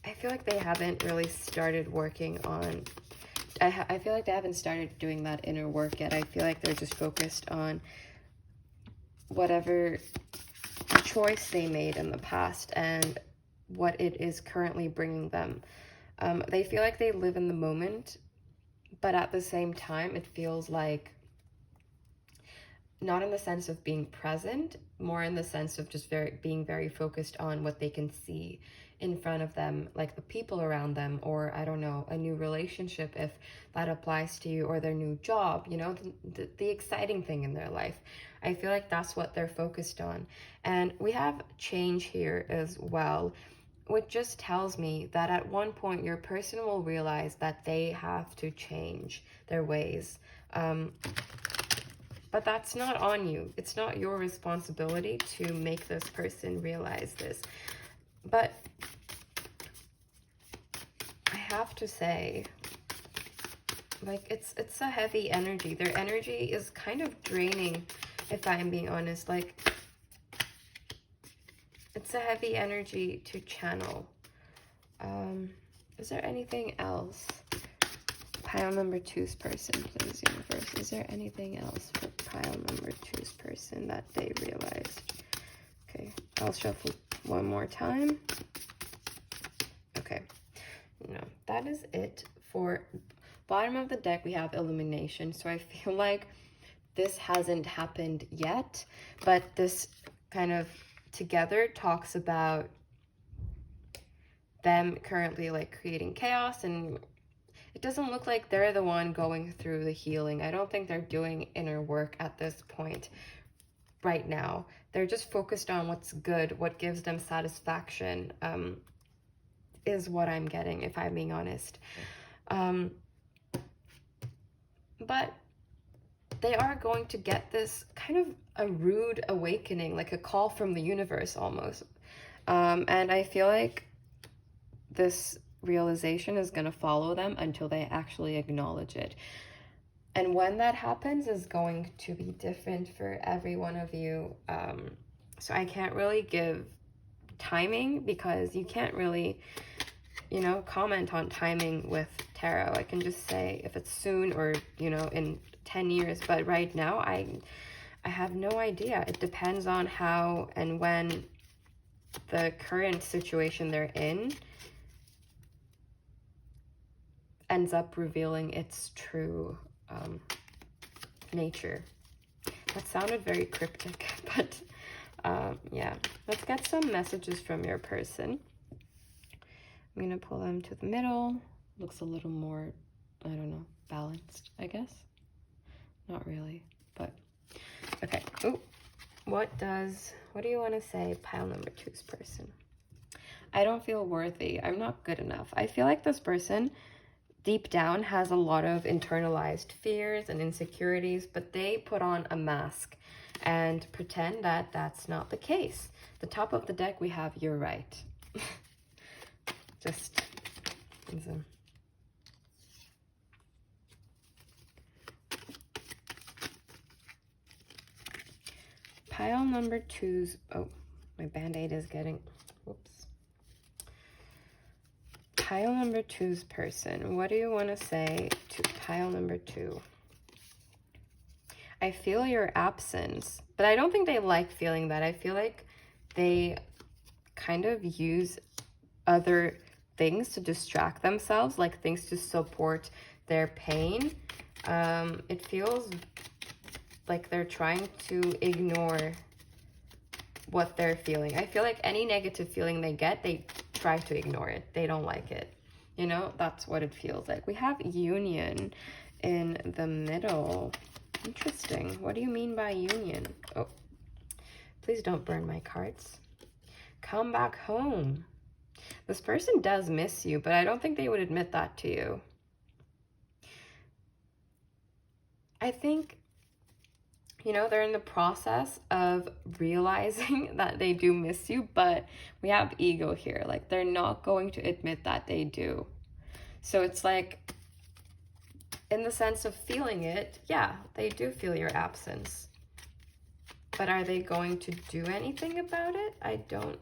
Speaker 1: I feel like they haven't really started working on, I feel like they haven't started doing that inner work yet. I feel like they're just focused on whatever choice they made in the past and what it is currently bringing them. They feel like they live in the moment, but at the same time, it feels like, not in the sense of being present, more in the sense of just being very focused on what they can see in front of them, like the people around them, or I don't know, a new relationship if that applies to you, or their new job, you know, the exciting thing in their life. I feel like that's what they're focused on. And we have change here as well, which just tells me that at one point your person will realize that they have to change their ways. But that's not on you. It's not your responsibility to make this person realize this. But I have to say, like, it's a heavy energy. Their energy is kind of draining, if I'm being honest. Like, it's a heavy energy to channel. Is there anything else? Pile number 2's person, please, universe. Is there anything else for pile number 2's person that they realized? Okay, I'll shuffle one more time. Okay, no, that is it. For bottom of the deck, we have illumination. So I feel like this hasn't happened yet, but this kind of together talks about them currently like creating chaos, and it doesn't look like they're the one going through the healing. I don't think they're doing inner work at this point right now. They're just focused on what's good, what gives them satisfaction, is what I'm getting, if I'm being honest. But they are going to get this kind of a rude awakening, like a call from the universe almost. And I feel like this realization is going to follow them until they actually acknowledge it. And when that happens is going to be different for every one of you. So I can't really give timing, because you can't really, you know, comment on timing with tarot. I can just say if it's soon or, you know, in 10 years. But right now, I have no idea. It depends on how and when the current situation they're in ends up revealing its true nature. That sounded very cryptic, but yeah. Let's get some messages from your person. I'm going to pull them to the middle. Looks a little more, I don't know, balanced, I guess. Not really, but okay. Oh, what do you want to say, pile number 2's person? I don't feel worthy. I'm not good enough. I feel like this person deep down has a lot of internalized fears and insecurities, but they put on a mask and pretend that that's not the case. The top of the deck, we have you're right. Just pile number 2's, oh, my band-aid is getting, whoops. Pile number 2's person, what do you want to say to pile number 2? I feel your absence, but I don't think they like feeling that. I feel like they kind of use other things to distract themselves, like things to support their pain. It feels like they're trying to ignore what they're feeling. I feel like any negative feeling they get, they try to ignore it. They don't like it. You know, that's what it feels like. We have union in the middle. Interesting. What do you mean by union? Oh, please don't burn my cards. Come back home. This person does miss you, but I don't think they would admit that to you. I think you know, they're in the process of realizing that they do miss you, but we have ego here. Like, they're not going to admit that they do. So it's like, in the sense of feeling it, yeah, they do feel your absence. But are they going to do anything about it? I don't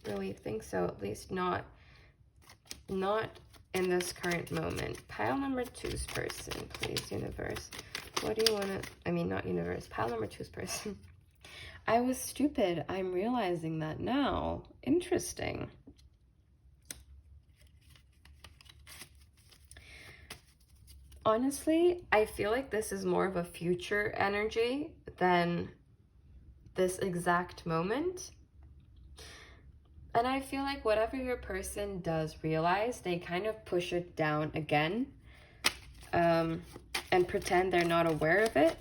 Speaker 1: really think so, at least not in this current moment. Pile number 2's person, please, universe. What do you want to, I mean, not universe, pile number 2's person. I was stupid. I'm realizing that now. Interesting. Honestly, I feel like this is more of a future energy than this exact moment. And I feel like whatever your person does realize, they kind of push it down again, and pretend they're not aware of it.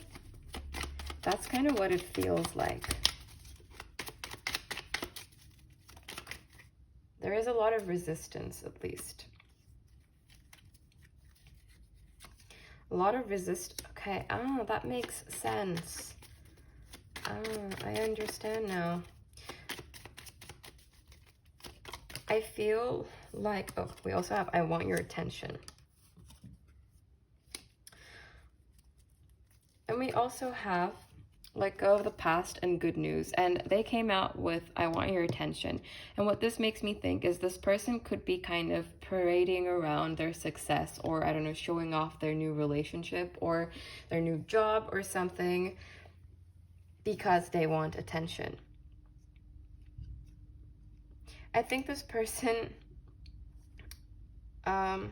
Speaker 1: That's kind of what it feels like. There is a lot of resistance, at least. A lot of okay, that makes sense. I understand now. I feel like, oh, we also have, I want your attention. And we also have let go of the past and good news. And they came out with, I want your attention. And what this makes me think is this person could be kind of parading around their success, or I don't know, showing off their new relationship or their new job or something because they want attention. I think this person, they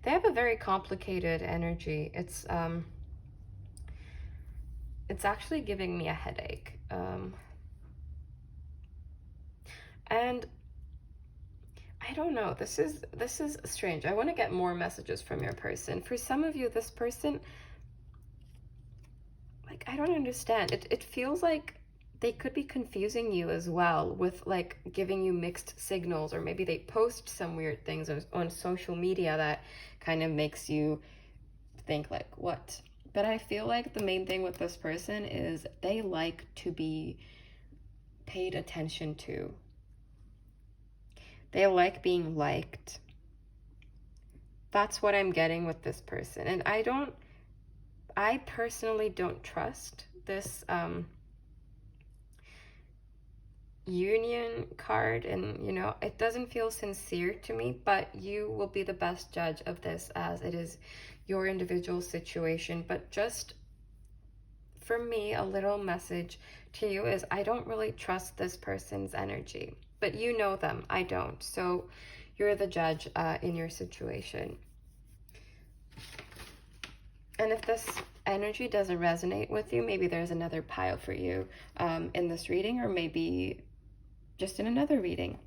Speaker 1: have a very complicated energy. It's actually giving me a headache. And I don't know, this is strange. I want to get more messages from your person. For some of you, this person, like, I don't understand. It feels like they could be confusing you as well with like giving you mixed signals, or maybe they post some weird things on social media that kind of makes you think like, what? But I feel like the main thing with this person is they like to be paid attention to. They like being liked. That's what I'm getting with this person. And I personally don't trust this union card, and you know, it doesn't feel sincere to me, but you will be the best judge of this, as it is your individual situation. But just for me, a little message to you is I don't really trust this person's energy, but you know them, I don't, so you're the judge in your situation. And if this energy doesn't resonate with you, maybe there's another pile for you in this reading, or maybe just in another reading.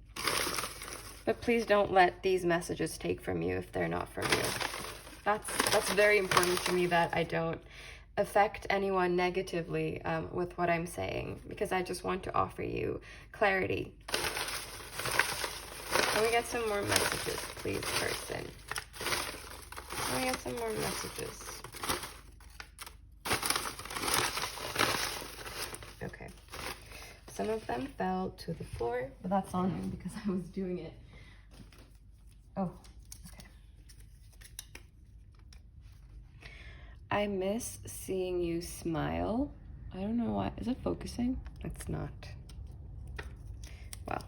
Speaker 1: But please don't let these messages take from you if they're not from you. That's very important to me, that I don't affect anyone negatively with what I'm saying, because I just want to offer you clarity. Can we get some more messages, please, person? Can we get some more messages? Okay. Some of them fell to the floor, but that's on me because I was doing it. Oh, okay. I miss seeing you smile. I don't know why. Is it focusing? It's not. Well.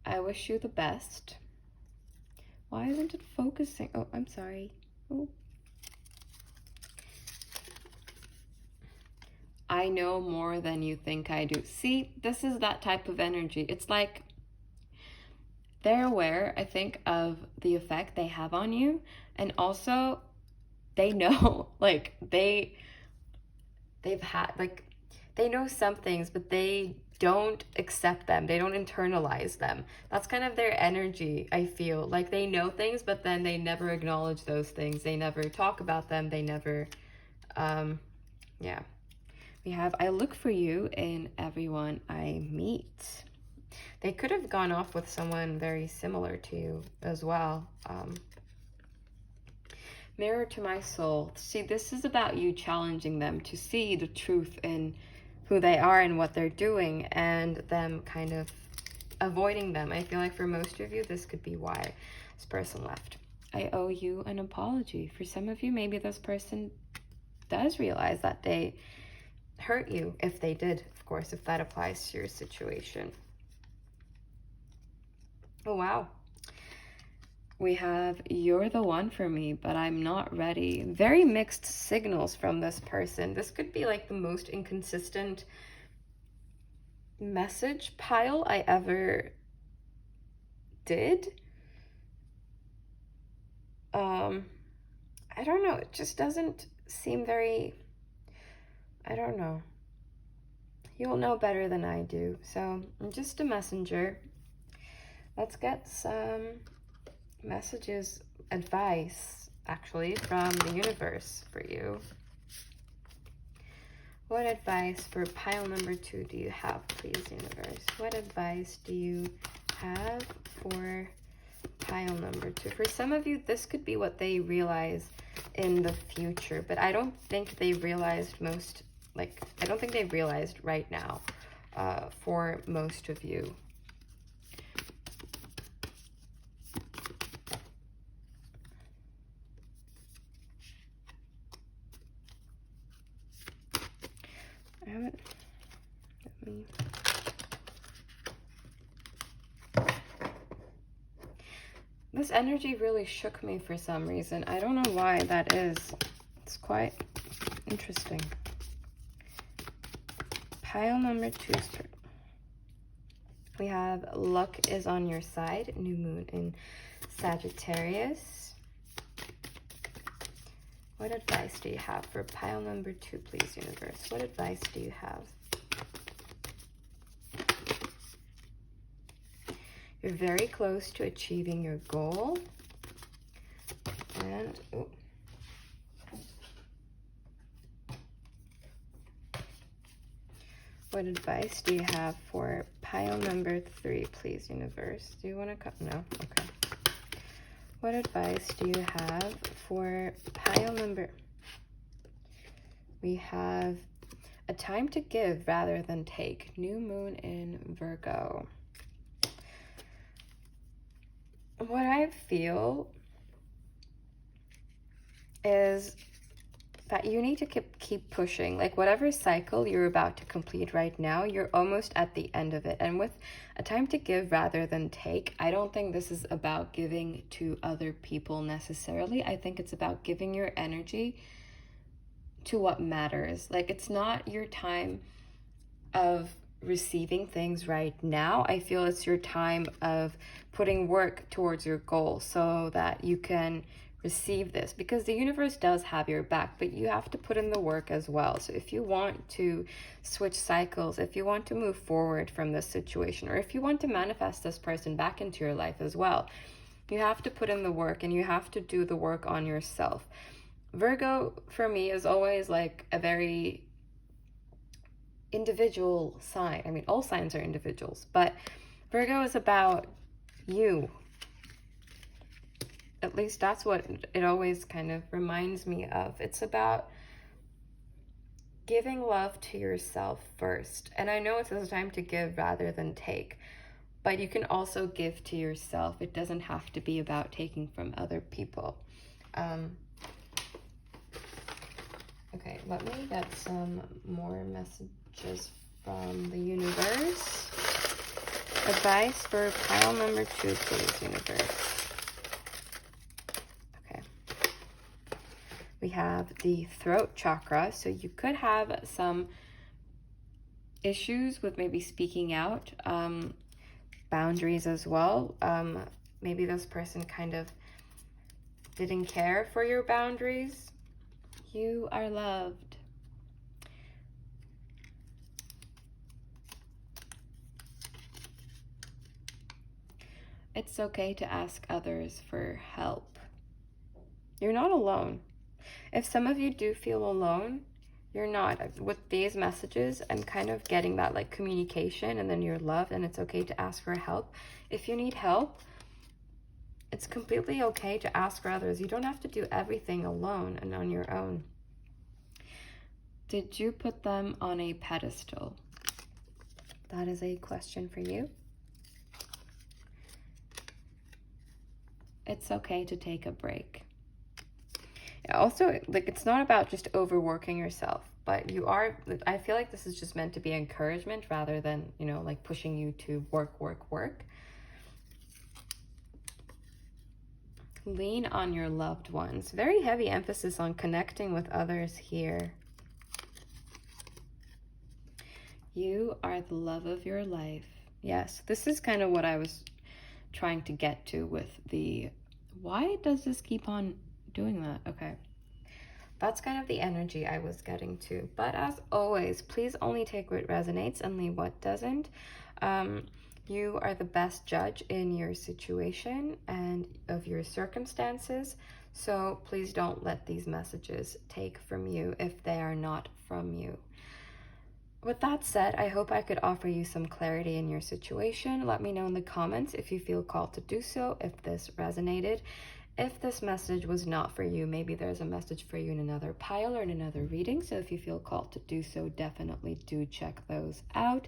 Speaker 1: I wish you the best. Why isn't it focusing? Oh, I'm sorry. Oh. I know more than you think I do. See, this is that type of energy. It's like they're aware, I think, of the effect they have on you. And also, they know, like, they've had, like, they know some things, but they don't accept them. They don't internalize them. That's kind of their energy, I feel. Like, they know things, but then they never acknowledge those things. They never talk about them. They never, yeah. We have, I look for you in everyone I meet. They could have gone off with someone very similar to you as well. Mirror to my soul. See, this is about you challenging them to see the truth in who they are and what they're doing, and them kind of avoiding them. I feel like for most of you, this could be why this person left. I owe you an apology. For some of you, maybe this person does realize that they hurt you, if they did, of course, if that applies to your situation. Oh, wow. We have, you're the one for me, but I'm not ready. Very mixed signals from this person. This could be like the most inconsistent message pile I ever did. I don't know. It just doesn't seem very, I don't know. You'll know better than I do. So I'm just a messenger. Let's get some messages, advice, actually, from the universe for you. What advice for pile number 2 do you have, please, universe? What advice do you have for pile number 2? For some of you, this could be what they realize in the future, but I don't think they realized I don't think they've realized right now for most of you. This energy really shook me for some reason. I don't know why that is. It's quite interesting. Pile number 2. We have luck is on your side. New moon in Sagittarius. What advice do you have for pile number 2, please, universe? What advice do you have? You're very close to achieving your goal. And what advice do you have for pile number 3, please, universe? Do you want to cut? No? Okay. What advice do you have for pile number? We have a time to give rather than take. New moon in Virgo. What I feel is that you need to keep pushing. Like whatever cycle you're about to complete right now, you're almost at the end of it. And with a time to give rather than take, I don't think this is about giving to other people necessarily. I think it's about giving your energy to what matters. Like it's not your time of receiving things right now. I feel it's your time of putting work towards your goal so that you can receive this, because the universe does have your back, but you have to put in the work as well. So if you want to switch cycles, if you want to move forward from this situation, or if you want to manifest this person back into your life as well, you have to put in the work and you have to do the work on yourself. Virgo for me is always like a very individual sign. I mean, all signs are individuals, but Virgo is about you. At least that's what it always kind of reminds me of. It's about giving love to yourself first. And I know it's a time to give rather than take, but you can also give to yourself. It doesn't have to be about taking from other people. Okay, let me get some more messages from the universe. Advice for pile number 2, please, universe. Okay. We have the throat chakra, so you could have some issues with maybe speaking out, boundaries as well. Maybe this person kind of didn't care for your boundaries. You are loved. It's okay to ask others for help. You're not alone. If some of you do feel alone, you're not. With these messages, I'm kind of getting that like communication, and then you're loved, and it's okay to ask for help. If you need help, it's completely okay to ask for others. You don't have to do everything alone and on your own. Did you put them on a pedestal? That is a question for you. It's okay to take a break. Also, like, it's not about just overworking yourself, but you are, I feel like this is just meant to be encouragement rather than, you know, like pushing you to work. Lean on your loved ones. Very heavy emphasis on connecting with others here. You are the love of your life. Yes, this is kind of what I was trying to get to with the, why does this keep on doing that? Okay. That's kind of the energy I was getting to. But as always, please only take what resonates and leave what doesn't. You are the best judge in your situation and of your circumstances. So please don't let these messages take from you if they are not from you. With that said, I hope I could offer you some clarity in your situation. Let me know in the comments if you feel called to do so, if this resonated. If this message was not for you, maybe there's a message for you in another pile or in another reading. So if you feel called to do so, definitely do check those out.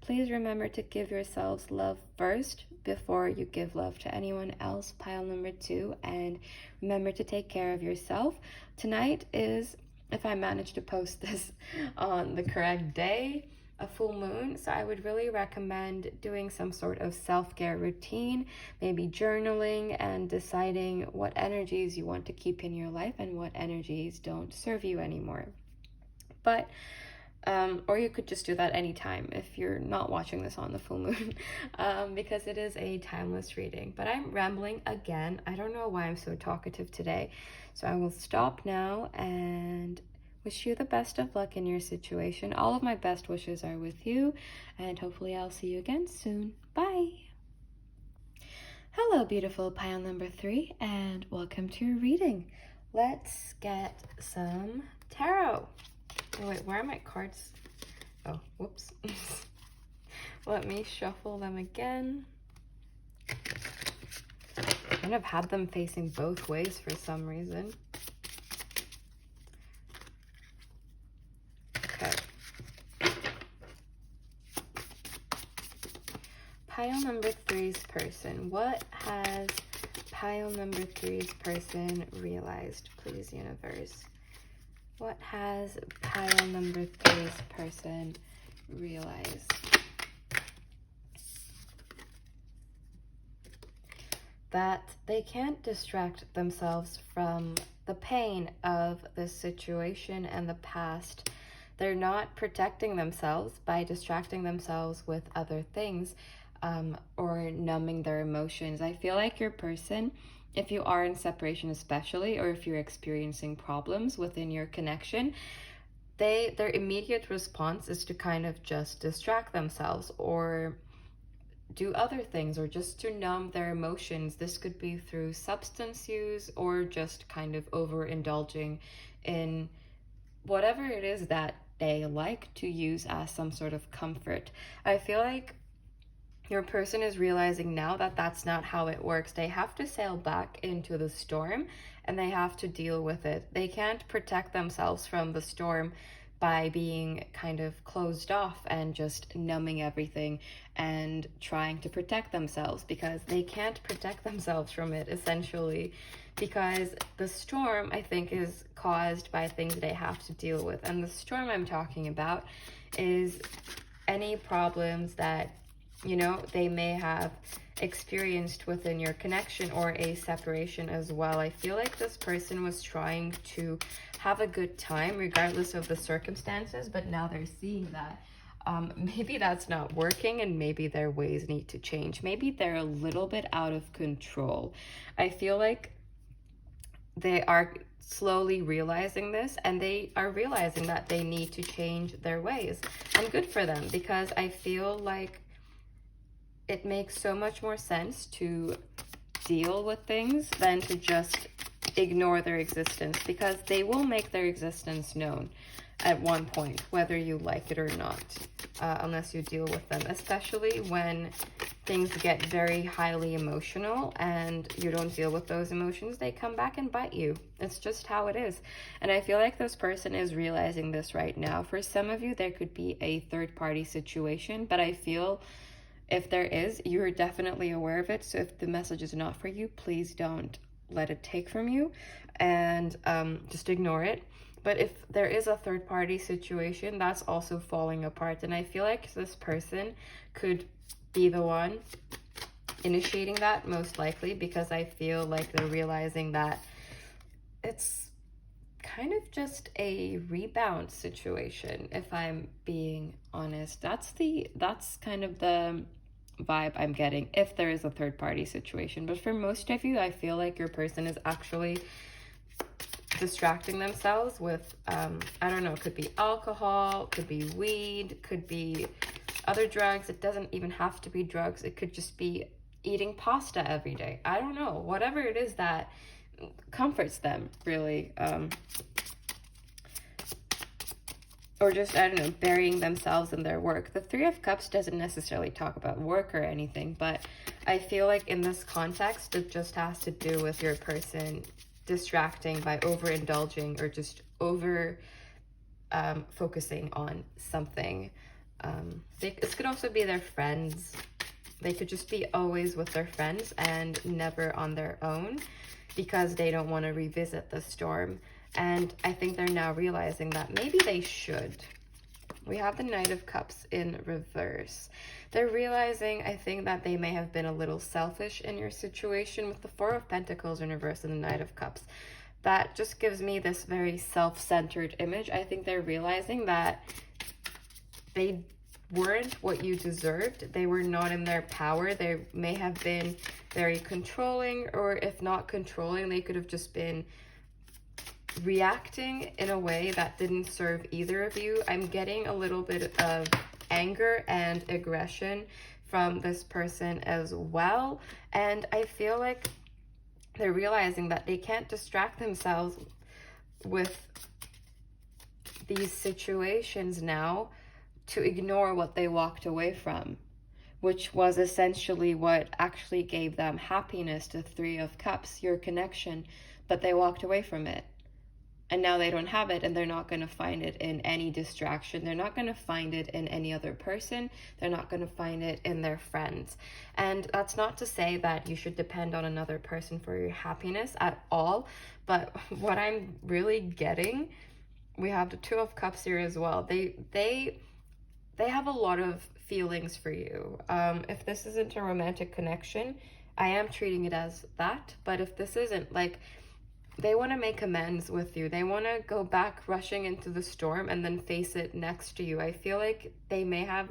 Speaker 1: Please remember to give yourselves love first before you give love to anyone else, pile number 2. And remember to take care of yourself. Tonight is, if I manage to post this on the correct day, a full moon. So I would really recommend doing some sort of self-care routine, maybe journaling and deciding what energies you want to keep in your life and what energies don't serve you anymore. But or you could just do that anytime if you're not watching this on the full moon, because it is a timeless reading. But I'm rambling again. I don't know why I'm so talkative today. So I will stop now and wish you the best of luck in your situation. All of my best wishes are with you, and hopefully I'll see you again soon. Bye. Hello, beautiful pile number 3, and welcome to your reading. Let's get some tarot. Oh, wait, where are my cards? Oh, whoops. Let me shuffle them again. And I've had them facing both ways for some reason. Okay. Pile number 3's person. What has pile number 3's person realized, please, universe? What has pile number 3's person realized? That they can't distract themselves from the pain of this situation and the past. They're not protecting themselves by distracting themselves with other things, or numbing their emotions. I feel like your person, if you are in separation especially, or if you're experiencing problems within your connection, their immediate response is to kind of just distract themselves or do other things, or just to numb their emotions. This could be through substance use or just kind of overindulging in whatever it is that they like to use as some sort of comfort. I feel like your person is realizing now that that's not how it works. They have to sail back into the storm and they have to deal with it. They can't protect themselves from the storm by being kind of closed off and just numbing everything and trying to protect themselves, because they can't protect themselves from it, essentially, because the storm, I think, is caused by things they have to deal with. And the storm I'm talking about is any problems that, you know, they may have experienced within your connection, or a separation as well. I feel like this person was trying to have a good time regardless of the circumstances, but now they're seeing that maybe that's not working and maybe their ways need to change. Maybe they're a little bit out of control. I feel like they are slowly realizing this, and they are realizing that they need to change their ways. And good for them, because I feel like it makes so much more sense to deal with things than to just ignore their existence, because they will make their existence known at one point, whether you like it or not, unless you deal with them, especially when things get very highly emotional and you don't deal with those emotions. They come back and bite you. It's just how it is. And I feel like this person is realizing this right now. For some of you, there could be a third-party situation, but I feel if there is, you're definitely aware of it. So if the message is not for you, please don't let it take from you, and just ignore it. But if there is a third-party situation, that's also falling apart. And I feel like this person could be the one initiating that, most likely, because I feel like they're realizing that it's kind of just a rebound situation, if I'm being honest. That's kind of the vibe I'm getting, if there is a third-party situation. But for most of you, I feel like your person is actually distracting themselves with, I don't know, it could be alcohol, could be weed, could be other drugs. It doesn't even have to be drugs. It could just be eating pasta every day. I don't know, whatever it is that comforts them, really. Or just, I don't know, burying themselves in their work. The Three of Cups doesn't necessarily talk about work or anything, but I feel like in this context, it just has to do with your person distracting by overindulging, or just over focusing on something. This could also be their friends. They could just be always with their friends and never on their own, because they don't want to revisit the storm. And I think they're now realizing that maybe they should. We have the Knight of Cups in reverse. They're realizing, I think, that they may have been a little selfish in your situation with the Four of Pentacles in reverse and the Knight of Cups. That just gives me this very self-centered image. I think they're realizing that they weren't what you deserved. They were not in their power. They may have been very controlling, or if not controlling, they could have just been reacting in a way that didn't serve either of you. I'm getting a little bit of anger and aggression from this person as well. And I feel like they're realizing that they can't distract themselves with these situations now to ignore what they walked away from, which was essentially what actually gave them happiness, the Three of Cups, your connection, but they walked away from it. And now they don't have it, and they're not going to find it in any distraction. They're not going to find it in any other person. They're not going to find it in their friends. And that's not to say that you should depend on another person for your happiness at all. But what I'm really getting, we have the Two of Cups here as well. They have a lot of feelings for you. If this isn't a romantic connection, I am treating it as that. But if this isn't, like, they want to make amends with you. They want to go back rushing into the storm and then face it next to you. I feel like they may have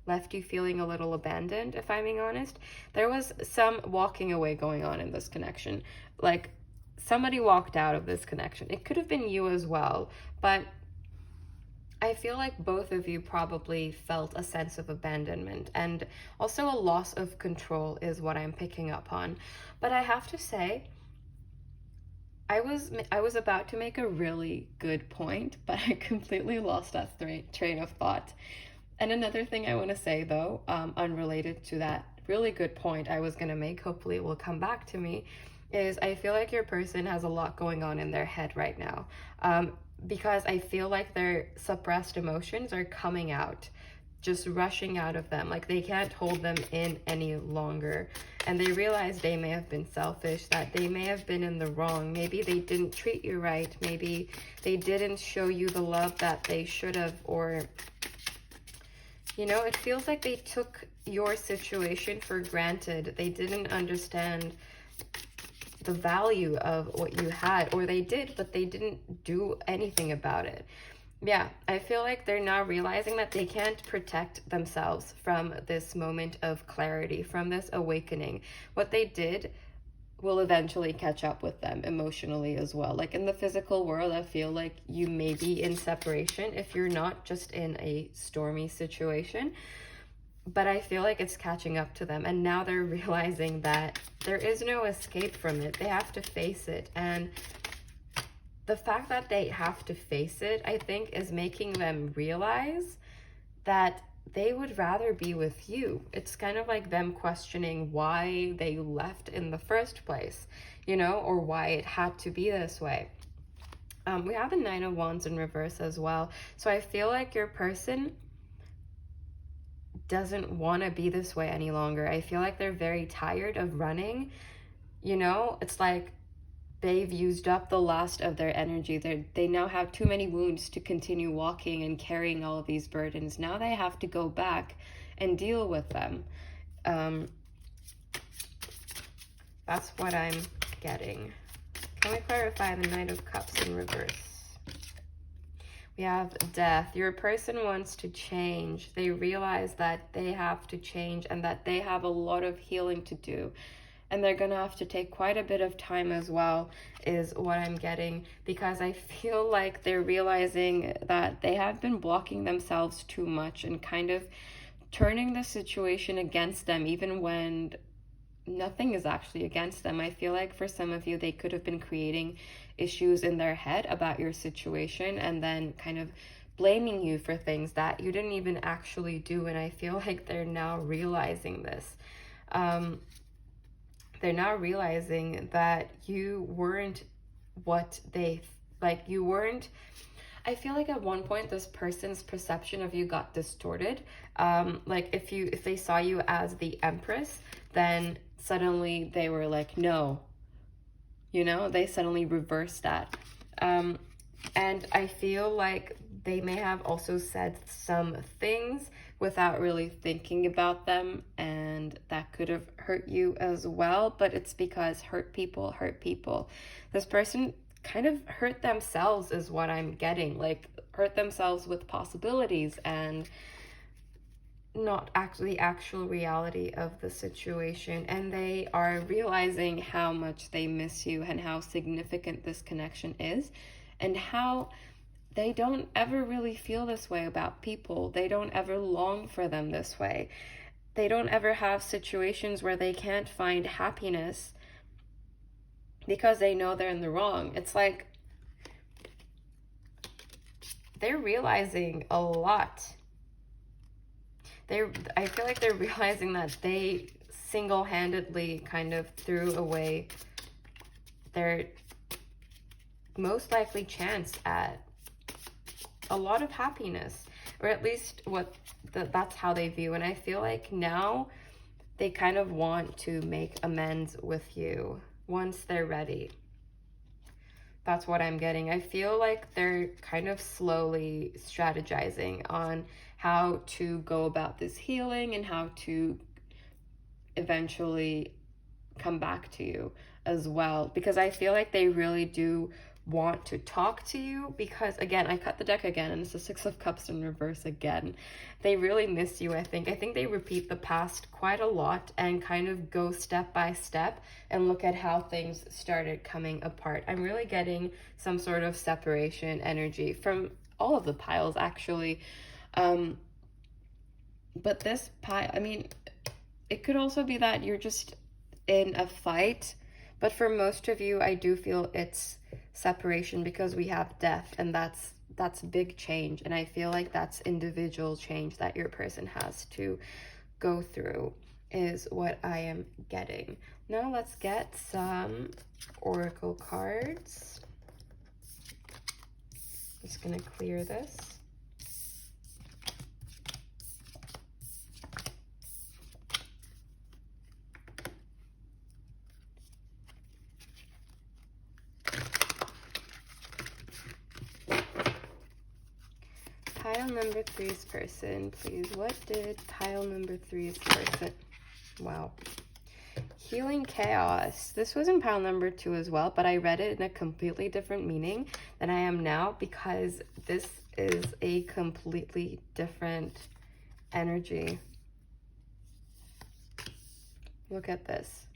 Speaker 1: left you feeling a little abandoned, if I'm being honest. There was some walking away going on in this connection. Like, somebody walked out of this connection. It could have been you as well, but I feel like both of you probably felt a sense of abandonment, and also a loss of control is what I'm picking up on. But I have to say, I was about to make a really good point, but I completely lost that train of thought. And another thing I want to say, though, unrelated to that really good point I was going to make, hopefully it will come back to me, is I feel like your person has a lot going on in their head right now, because I feel like their suppressed emotions are coming out, just rushing out of them. Like, they can't hold them in any longer. And they realize they may have been selfish, that they may have been in the wrong. Maybe they didn't treat you right. Maybe they didn't show you the love that they should have. Or, you know, it feels like they took your situation for granted. They didn't understand the value of what you had. Or they did, but they didn't do anything about it. Yeah, I feel like they're now realizing that they can't protect themselves from this moment of clarity, from this awakening. What they did will eventually catch up with them emotionally as well. Like, in the physical world, I feel like you may be in separation if you're not just in a stormy situation. But I feel like it's catching up to them. And now they're realizing that there is no escape from it. They have to face it. And the fact that they have to face it, I think, is making them realize that they would rather be with you. It's kind of like them questioning why they left in the first place, you know, or why it had to be this way. We have a Nine of Wands in reverse as well. So I feel like your person doesn't want to be this way any longer. I feel like they're very tired of running. You know, it's like they've used up the last of their energy. They now have too many wounds to continue walking and carrying all of these burdens. Now they have to go back and deal with them. That's what I'm getting. Can we clarify the Knight of Cups in reverse? We have Death. Your person wants to change. They realize that they have to change and that they have a lot of healing to do. And they're going to have to take quite a bit of time as well, is what I'm getting. Because I feel like they're realizing that they have been blocking themselves too much and kind of turning the situation against them, even when nothing is actually against them. I feel like for some of you, they could have been creating issues in their head about your situation and then kind of blaming you for things that you didn't even actually do. And I feel like they're now realizing this. They're now realizing that you weren't what they, like, you weren't. I feel like at one point this person's perception of you got distorted. Like if they saw you as the Empress, then suddenly they were like, no, you know, they suddenly reversed that. And I feel like they may have also said some things without really thinking about them, and that could have hurt you as well. But it's because hurt people hurt people. This person kind of hurt themselves is what I'm getting, like hurt themselves with possibilities and not actually the actual reality of the situation. And they are realizing how much they miss you and how significant this connection is, and how they don't ever really feel this way about people. They don't ever long for them this way. They don't ever have situations where they can't find happiness because they know they're in the wrong. It's like they're realizing a lot. I feel like they're realizing that they single-handedly kind of threw away their most likely chance at a lot of happiness, or at least that's how they view. And I feel like now they kind of want to make amends with you once they're ready. That's what I'm getting. I feel like they're kind of slowly strategizing on how to go about this healing and how to eventually come back to you as well, because I feel like they really do want to talk to you. Because again, I cut the deck again and it's the Six of Cups in reverse again. They really miss you. I think they repeat the past quite a lot and kind of go step by step and look at how things started coming apart. I'm really getting some sort of separation energy from all of the piles actually. But this pile, I mean, it could also be that you're just in a fight, but for most of you, I do feel it's separation, because we have death, and that's big change. And I feel like that's individual change that your person has to go through, is what I am getting. Now let's get some oracle cards. I'm just gonna clear this. Pile number 3's person, please. What did pile number 3's person? Wow. Healing chaos. This was in pile number 2 as well, but I read it in a completely different meaning than I am now, because this is a completely different energy. Look at this.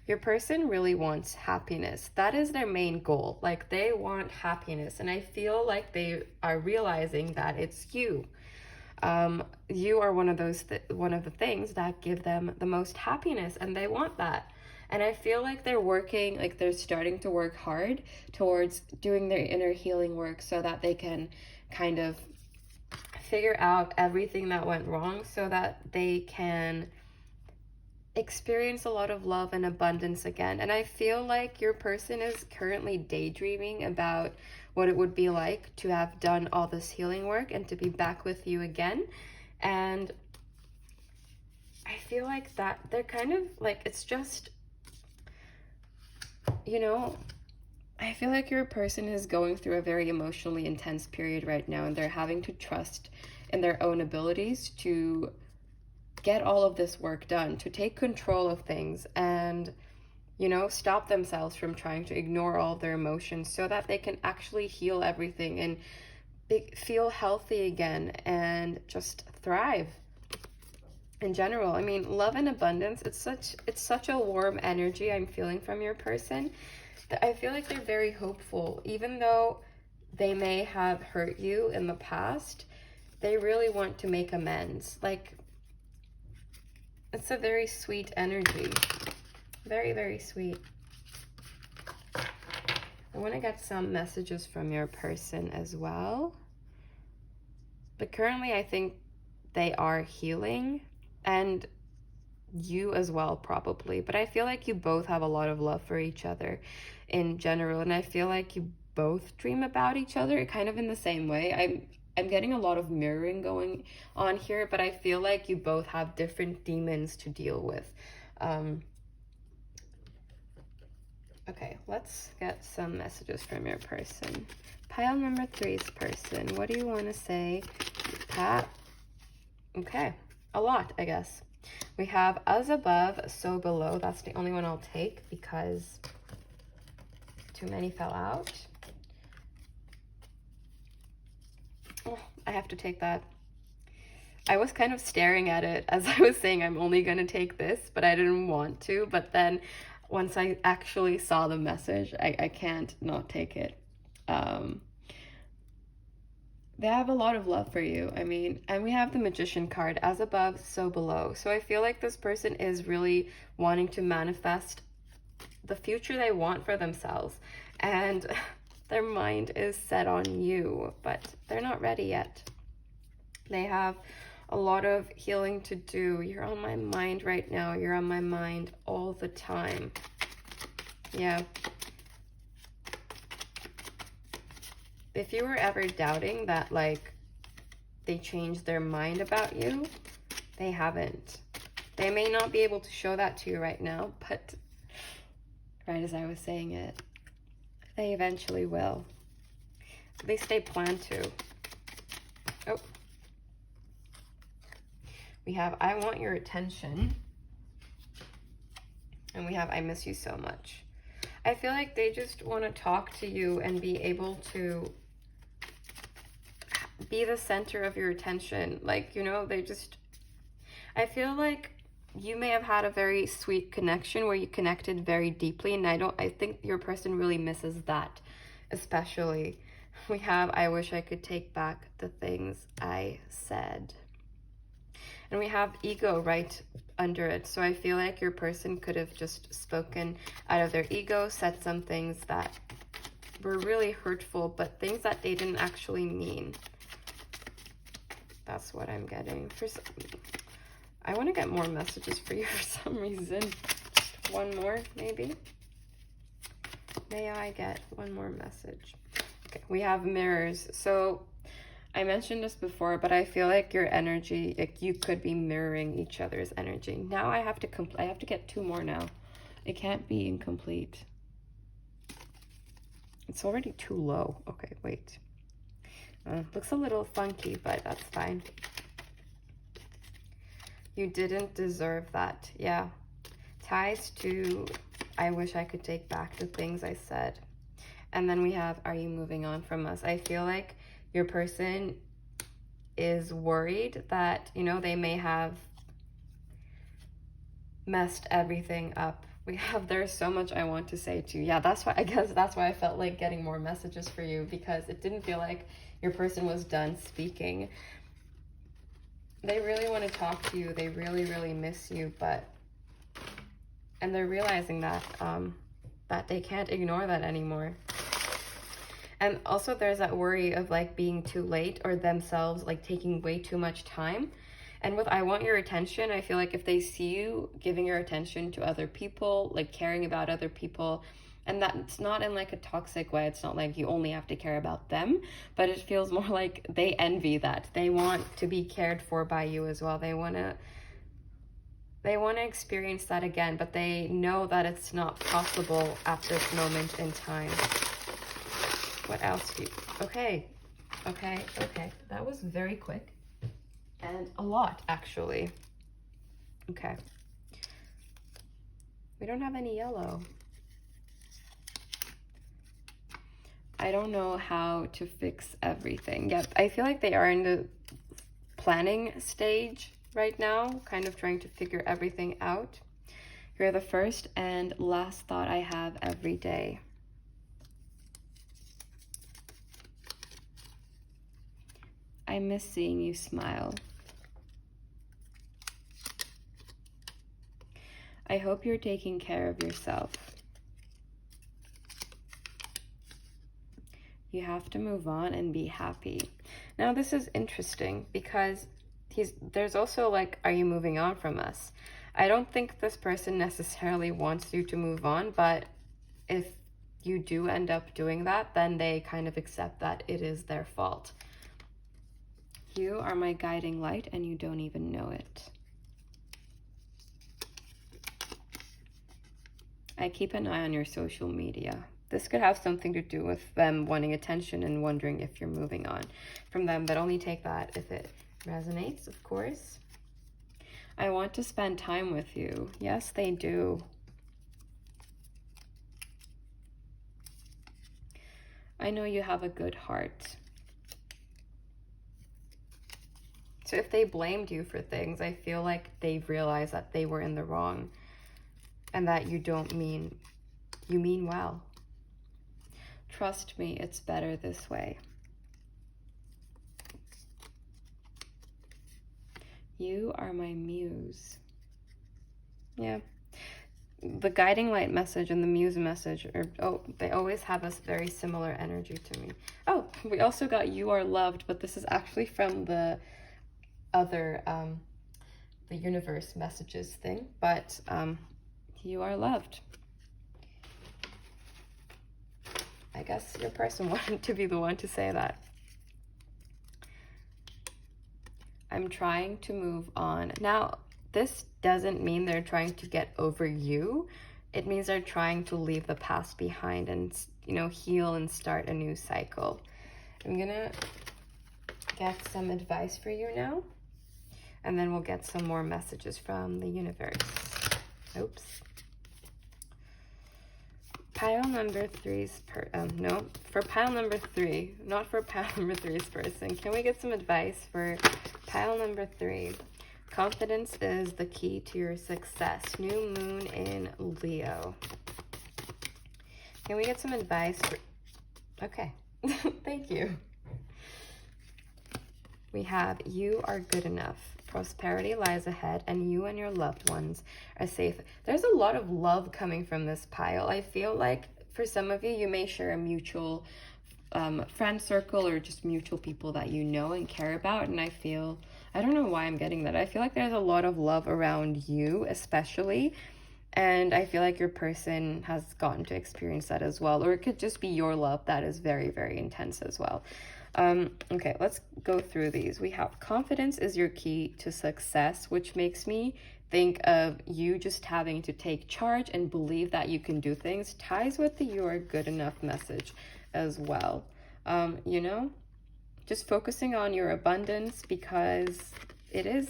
Speaker 1: Your person really wants happiness. That is their main goal. Like, they want happiness. And I feel like they are realizing that it's you. You are one of the things that give them the most happiness, and they want that. And I feel like they're working, like they're starting to work hard towards doing their inner healing work so that they can kind of figure out everything that went wrong so that they can experience a lot of love and abundance again. And I feel like your person is currently daydreaming about what it would be like to have done all this healing work and to be back with you again. And I feel like that they're kind of like, it's just, you know, I feel like your person is going through a very emotionally intense period right now, and they're having to trust in their own abilities to get all of this work done, to take control of things and, you know, stop themselves from trying to ignore all of their emotions so that they can actually heal everything and feel healthy again and just thrive in general. I mean, love and abundance, it's such a warm energy I'm feeling from your person. I feel like they're very hopeful. Even though they may have hurt you in the past, they really want to make amends. Like, it's a very sweet energy. Very, very sweet. I want to get some messages from your person as well. But currently, I think they are healing, and you as well, probably. But I feel like you both have a lot of love for each other in general, and I feel like you both dream about each other kind of in the same way. I'm getting a lot of mirroring going on here, but I feel like you both have different demons to deal with. Okay, let's get some messages from your person. Pile number 3's person. What do you want to say, Pat? Okay, a lot, I guess. We have as above, so below. That's the only one I'll take because too many fell out. Oh, I have to take that. I was kind of staring at it as I was saying I'm only going to take this, but I didn't want to. But then once I actually saw the message, I can't not take it. They have a lot of love for you. I mean, and we have the Magician card, as above, so below. So I feel like this person is really wanting to manifest the future they want for themselves. And their mind is set on you, but they're not ready yet. They have a lot of healing to do. You're on my mind right now. You're on my mind all the time. Yeah. If you were ever doubting that, like, they changed their mind about you, they haven't. They may not be able to show that to you right now, but right as I was saying it, they eventually will. At least they plan to. Oh. We have, I want your attention. And we have, I miss you so much. I feel like they just want to talk to you and be able to be the center of your attention. Like, you know, they just, I feel like you may have had a very sweet connection where you connected very deeply, and I think your person really misses that, especially. We have, I wish I could take back the things I said. And we have ego right under it. So I feel like your person could have just spoken out of their ego, said some things that were really hurtful, but things that they didn't actually mean. That's what I'm getting. I want to get more messages for you for some reason. Just one more, maybe. May I get one more message? Okay, we have mirrors. So I mentioned this before, but I feel like your energy, like you could be mirroring each other's energy. Now I have to get 2 more now. It can't be incomplete. It's already too low. Okay, wait. Looks a little funky, but that's fine. You didn't deserve that. Yeah. Ties to, I wish I could take back the things I said. And then we have, are you moving on from us? I feel like your person is worried that, you know, they may have messed everything up. We have, there's so much I want to say to you. Yeah, that's why, I guess that's why I felt like getting more messages for you, because it didn't feel like your person was done speaking. They really want to talk to you. They really, really miss you, but And they're realizing that, that they can't ignore that anymore. And also there's that worry of like being too late, or themselves like taking way too much time. And with I want your attention, I feel like if they see you giving your attention to other people, like caring about other people, and that's not in like a toxic way, it's not like you only have to care about them, but it feels more like they envy that. They want to be cared for by you as well. They want to experience that again, but they know that it's not possible at this moment in time. What else do you... Okay. That was very quick. And a lot, actually. Okay. We don't have any yellow. I don't know how to fix everything. Yep, I feel like they are in the planning stage right now, kind of trying to figure everything out. You're the first and last thought I have every day. I miss seeing you smile. I hope you're taking care of yourself. You have to move on and be happy. Now this is interesting because there's also like, are you moving on from us? I don't think this person necessarily wants you to move on, but if you do end up doing that, then they kind of accept that it is their fault. You are my guiding light and you don't even know it. I keep an eye on your social media. This could have something to do with them wanting attention and wondering if you're moving on from them, but only take that if it resonates, of course. I want to spend time with you. Yes, they do. I know you have a good heart. So if they blamed you for things, I feel like they've realized that they were in the wrong and that you mean well. Trust me, it's better this way. You are my muse. Yeah. The guiding light message and the muse message they always have a very similar energy to me. Oh, we also got you are loved, but this is actually from the other the universe messages thing, but you are loved. I guess your person wanted to be the one to say that. I'm trying to move on. Now, this doesn't mean they're trying to get over you. It means they're trying to leave the past behind and, heal and start a new cycle. I'm gonna get some advice for you now, and then we'll get some more messages from the universe. Oops. Pile number three's for pile number three, not for pile number three's person. Can we get some advice for pile number three? Confidence is the key to your success. New moon in Leo. Can we get some advice for... Okay, thank you. We have, you are good enough. Prosperity lies ahead, and you and your loved ones are safe. There's a lot of love coming from this pile. I feel like for some of you, you may share a mutual friend circle or just mutual people that you know and care about. And I don't know why I'm getting that. I feel like there's a lot of love around you, especially. And I feel like your person has gotten to experience that as well. Or it could just be your love that is very, very intense as well. Okay, let's go through these. We have confidence is your key to success, which makes me think of you just having to take charge and believe that you can do things. Ties with the you are good enough message as well. Just focusing on your abundance because it is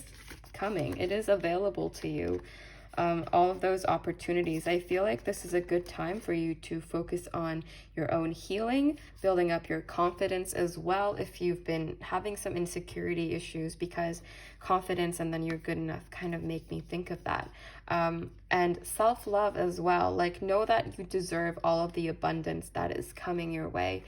Speaker 1: coming. It is available to you. All of those opportunities. I feel like this is a good time for you to focus on your own healing, building up your confidence as well if you've been having some insecurity issues, because confidence and then you're good enough kind of make me think of that. And self-love as well. Like, know that you deserve all of the abundance that is coming your way,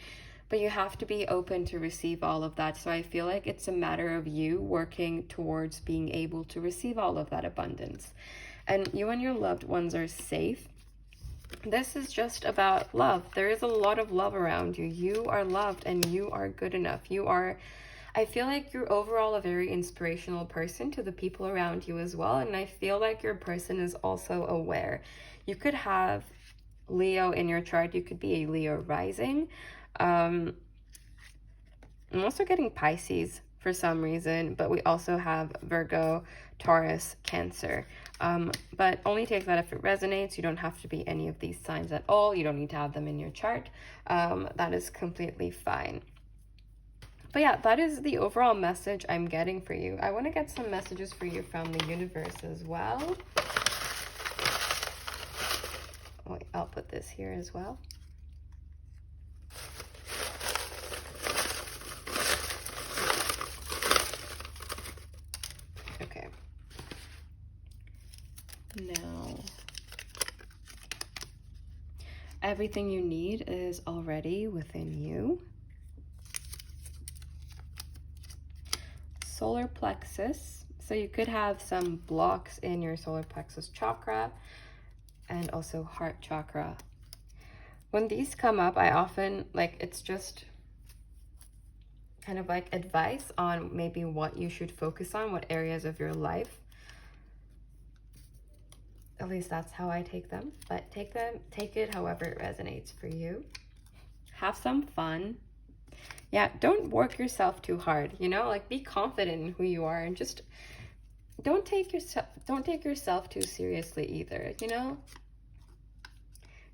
Speaker 1: but you have to be open to receive all of that. So I feel like it's a matter of you working towards being able to receive all of that abundance. and you and your loved ones are safe. This is just about love. There is a lot of love around you. You are loved and you are good enough. I feel like you're overall a very inspirational person to the people around you as well. And I feel like your person is also aware. You could have Leo in your chart. You could be a Leo rising. I'm also getting Pisces for some reason, but we also have Virgo, Taurus, Cancer. But only take that if it resonates. You don't have to be any of these signs at all. You don't need to have them in your chart. That is completely fine. But yeah, that is the overall message I'm getting for you. I want to get some messages for you from the universe as well. Wait, I'll put this here as well. Okay. Now, everything you need is already within you. Solar plexus. So you could have some blocks in your solar plexus chakra and also heart chakra. When these come up, I often, it's just kind of like advice on maybe what you should focus on, what areas of your life. At least that's how I take them. But take it however it resonates for you. Have some fun. Yeah, don't work yourself too hard, be confident in who you are, and just don't take yourself too seriously either,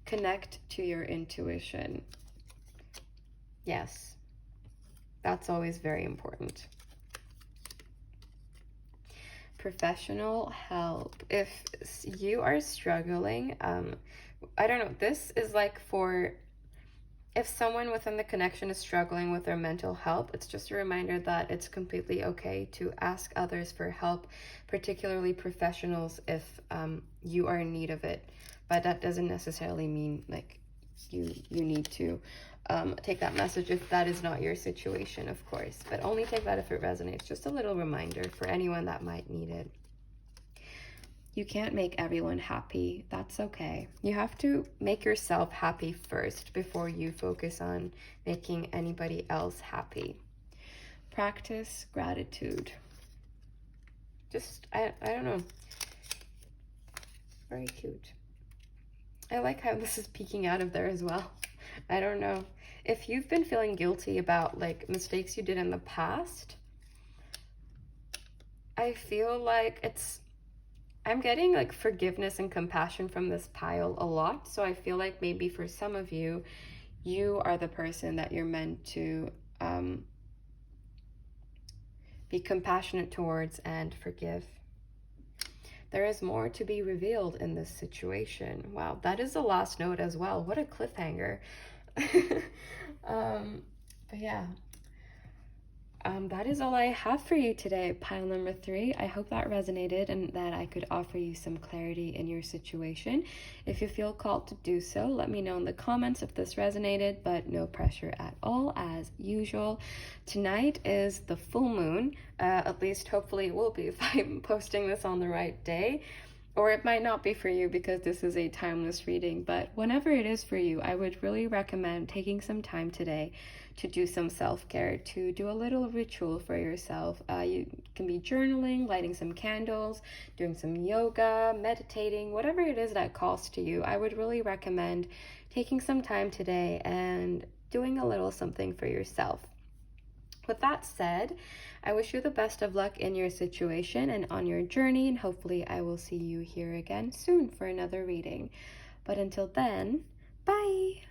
Speaker 1: Connect to your intuition. Yes. That's always very important. Professional help. If you are struggling, I don't know, this is like for if someone within the connection is struggling with their mental health, it's just a reminder that it's completely okay to ask others for help, particularly professionals if you are in need of it. But that doesn't necessarily mean you need to take that message if that is not your situation, of course. But only take that if it resonates. Just a little reminder for anyone that might need it. You can't make everyone happy. That's okay. You have to make yourself happy first before you focus on making anybody else happy. Practice gratitude. Just, I don't know. Very cute. I like how this is peeking out of there as well. I don't know. If you've been feeling guilty about mistakes you did in the past, I feel like I'm getting forgiveness and compassion from this pile a lot. So I feel like maybe for some of you, you are the person that you're meant to be compassionate towards and forgive. There is more to be revealed in this situation. Wow, that is the last note as well. What a cliffhanger. But yeah. That is all I have for you today, pile number 3. I hope that resonated and that I could offer you some clarity in your situation. If you feel called to do so, let me know in the comments if this resonated, but no pressure at all, as usual. Tonight is the full moon, at least hopefully it will be if I'm posting this on the right day. Or it might not be for you because this is a timeless reading, but whenever it is for you, I would really recommend taking some time today to do some self-care, to do a little ritual for yourself. You can be journaling, lighting some candles, doing some yoga, meditating, whatever it is that calls to you. I would really recommend taking some time today and doing a little something for yourself. With that said, I wish you the best of luck in your situation and on your journey, and hopefully I will see you here again soon for another reading. But until then, bye!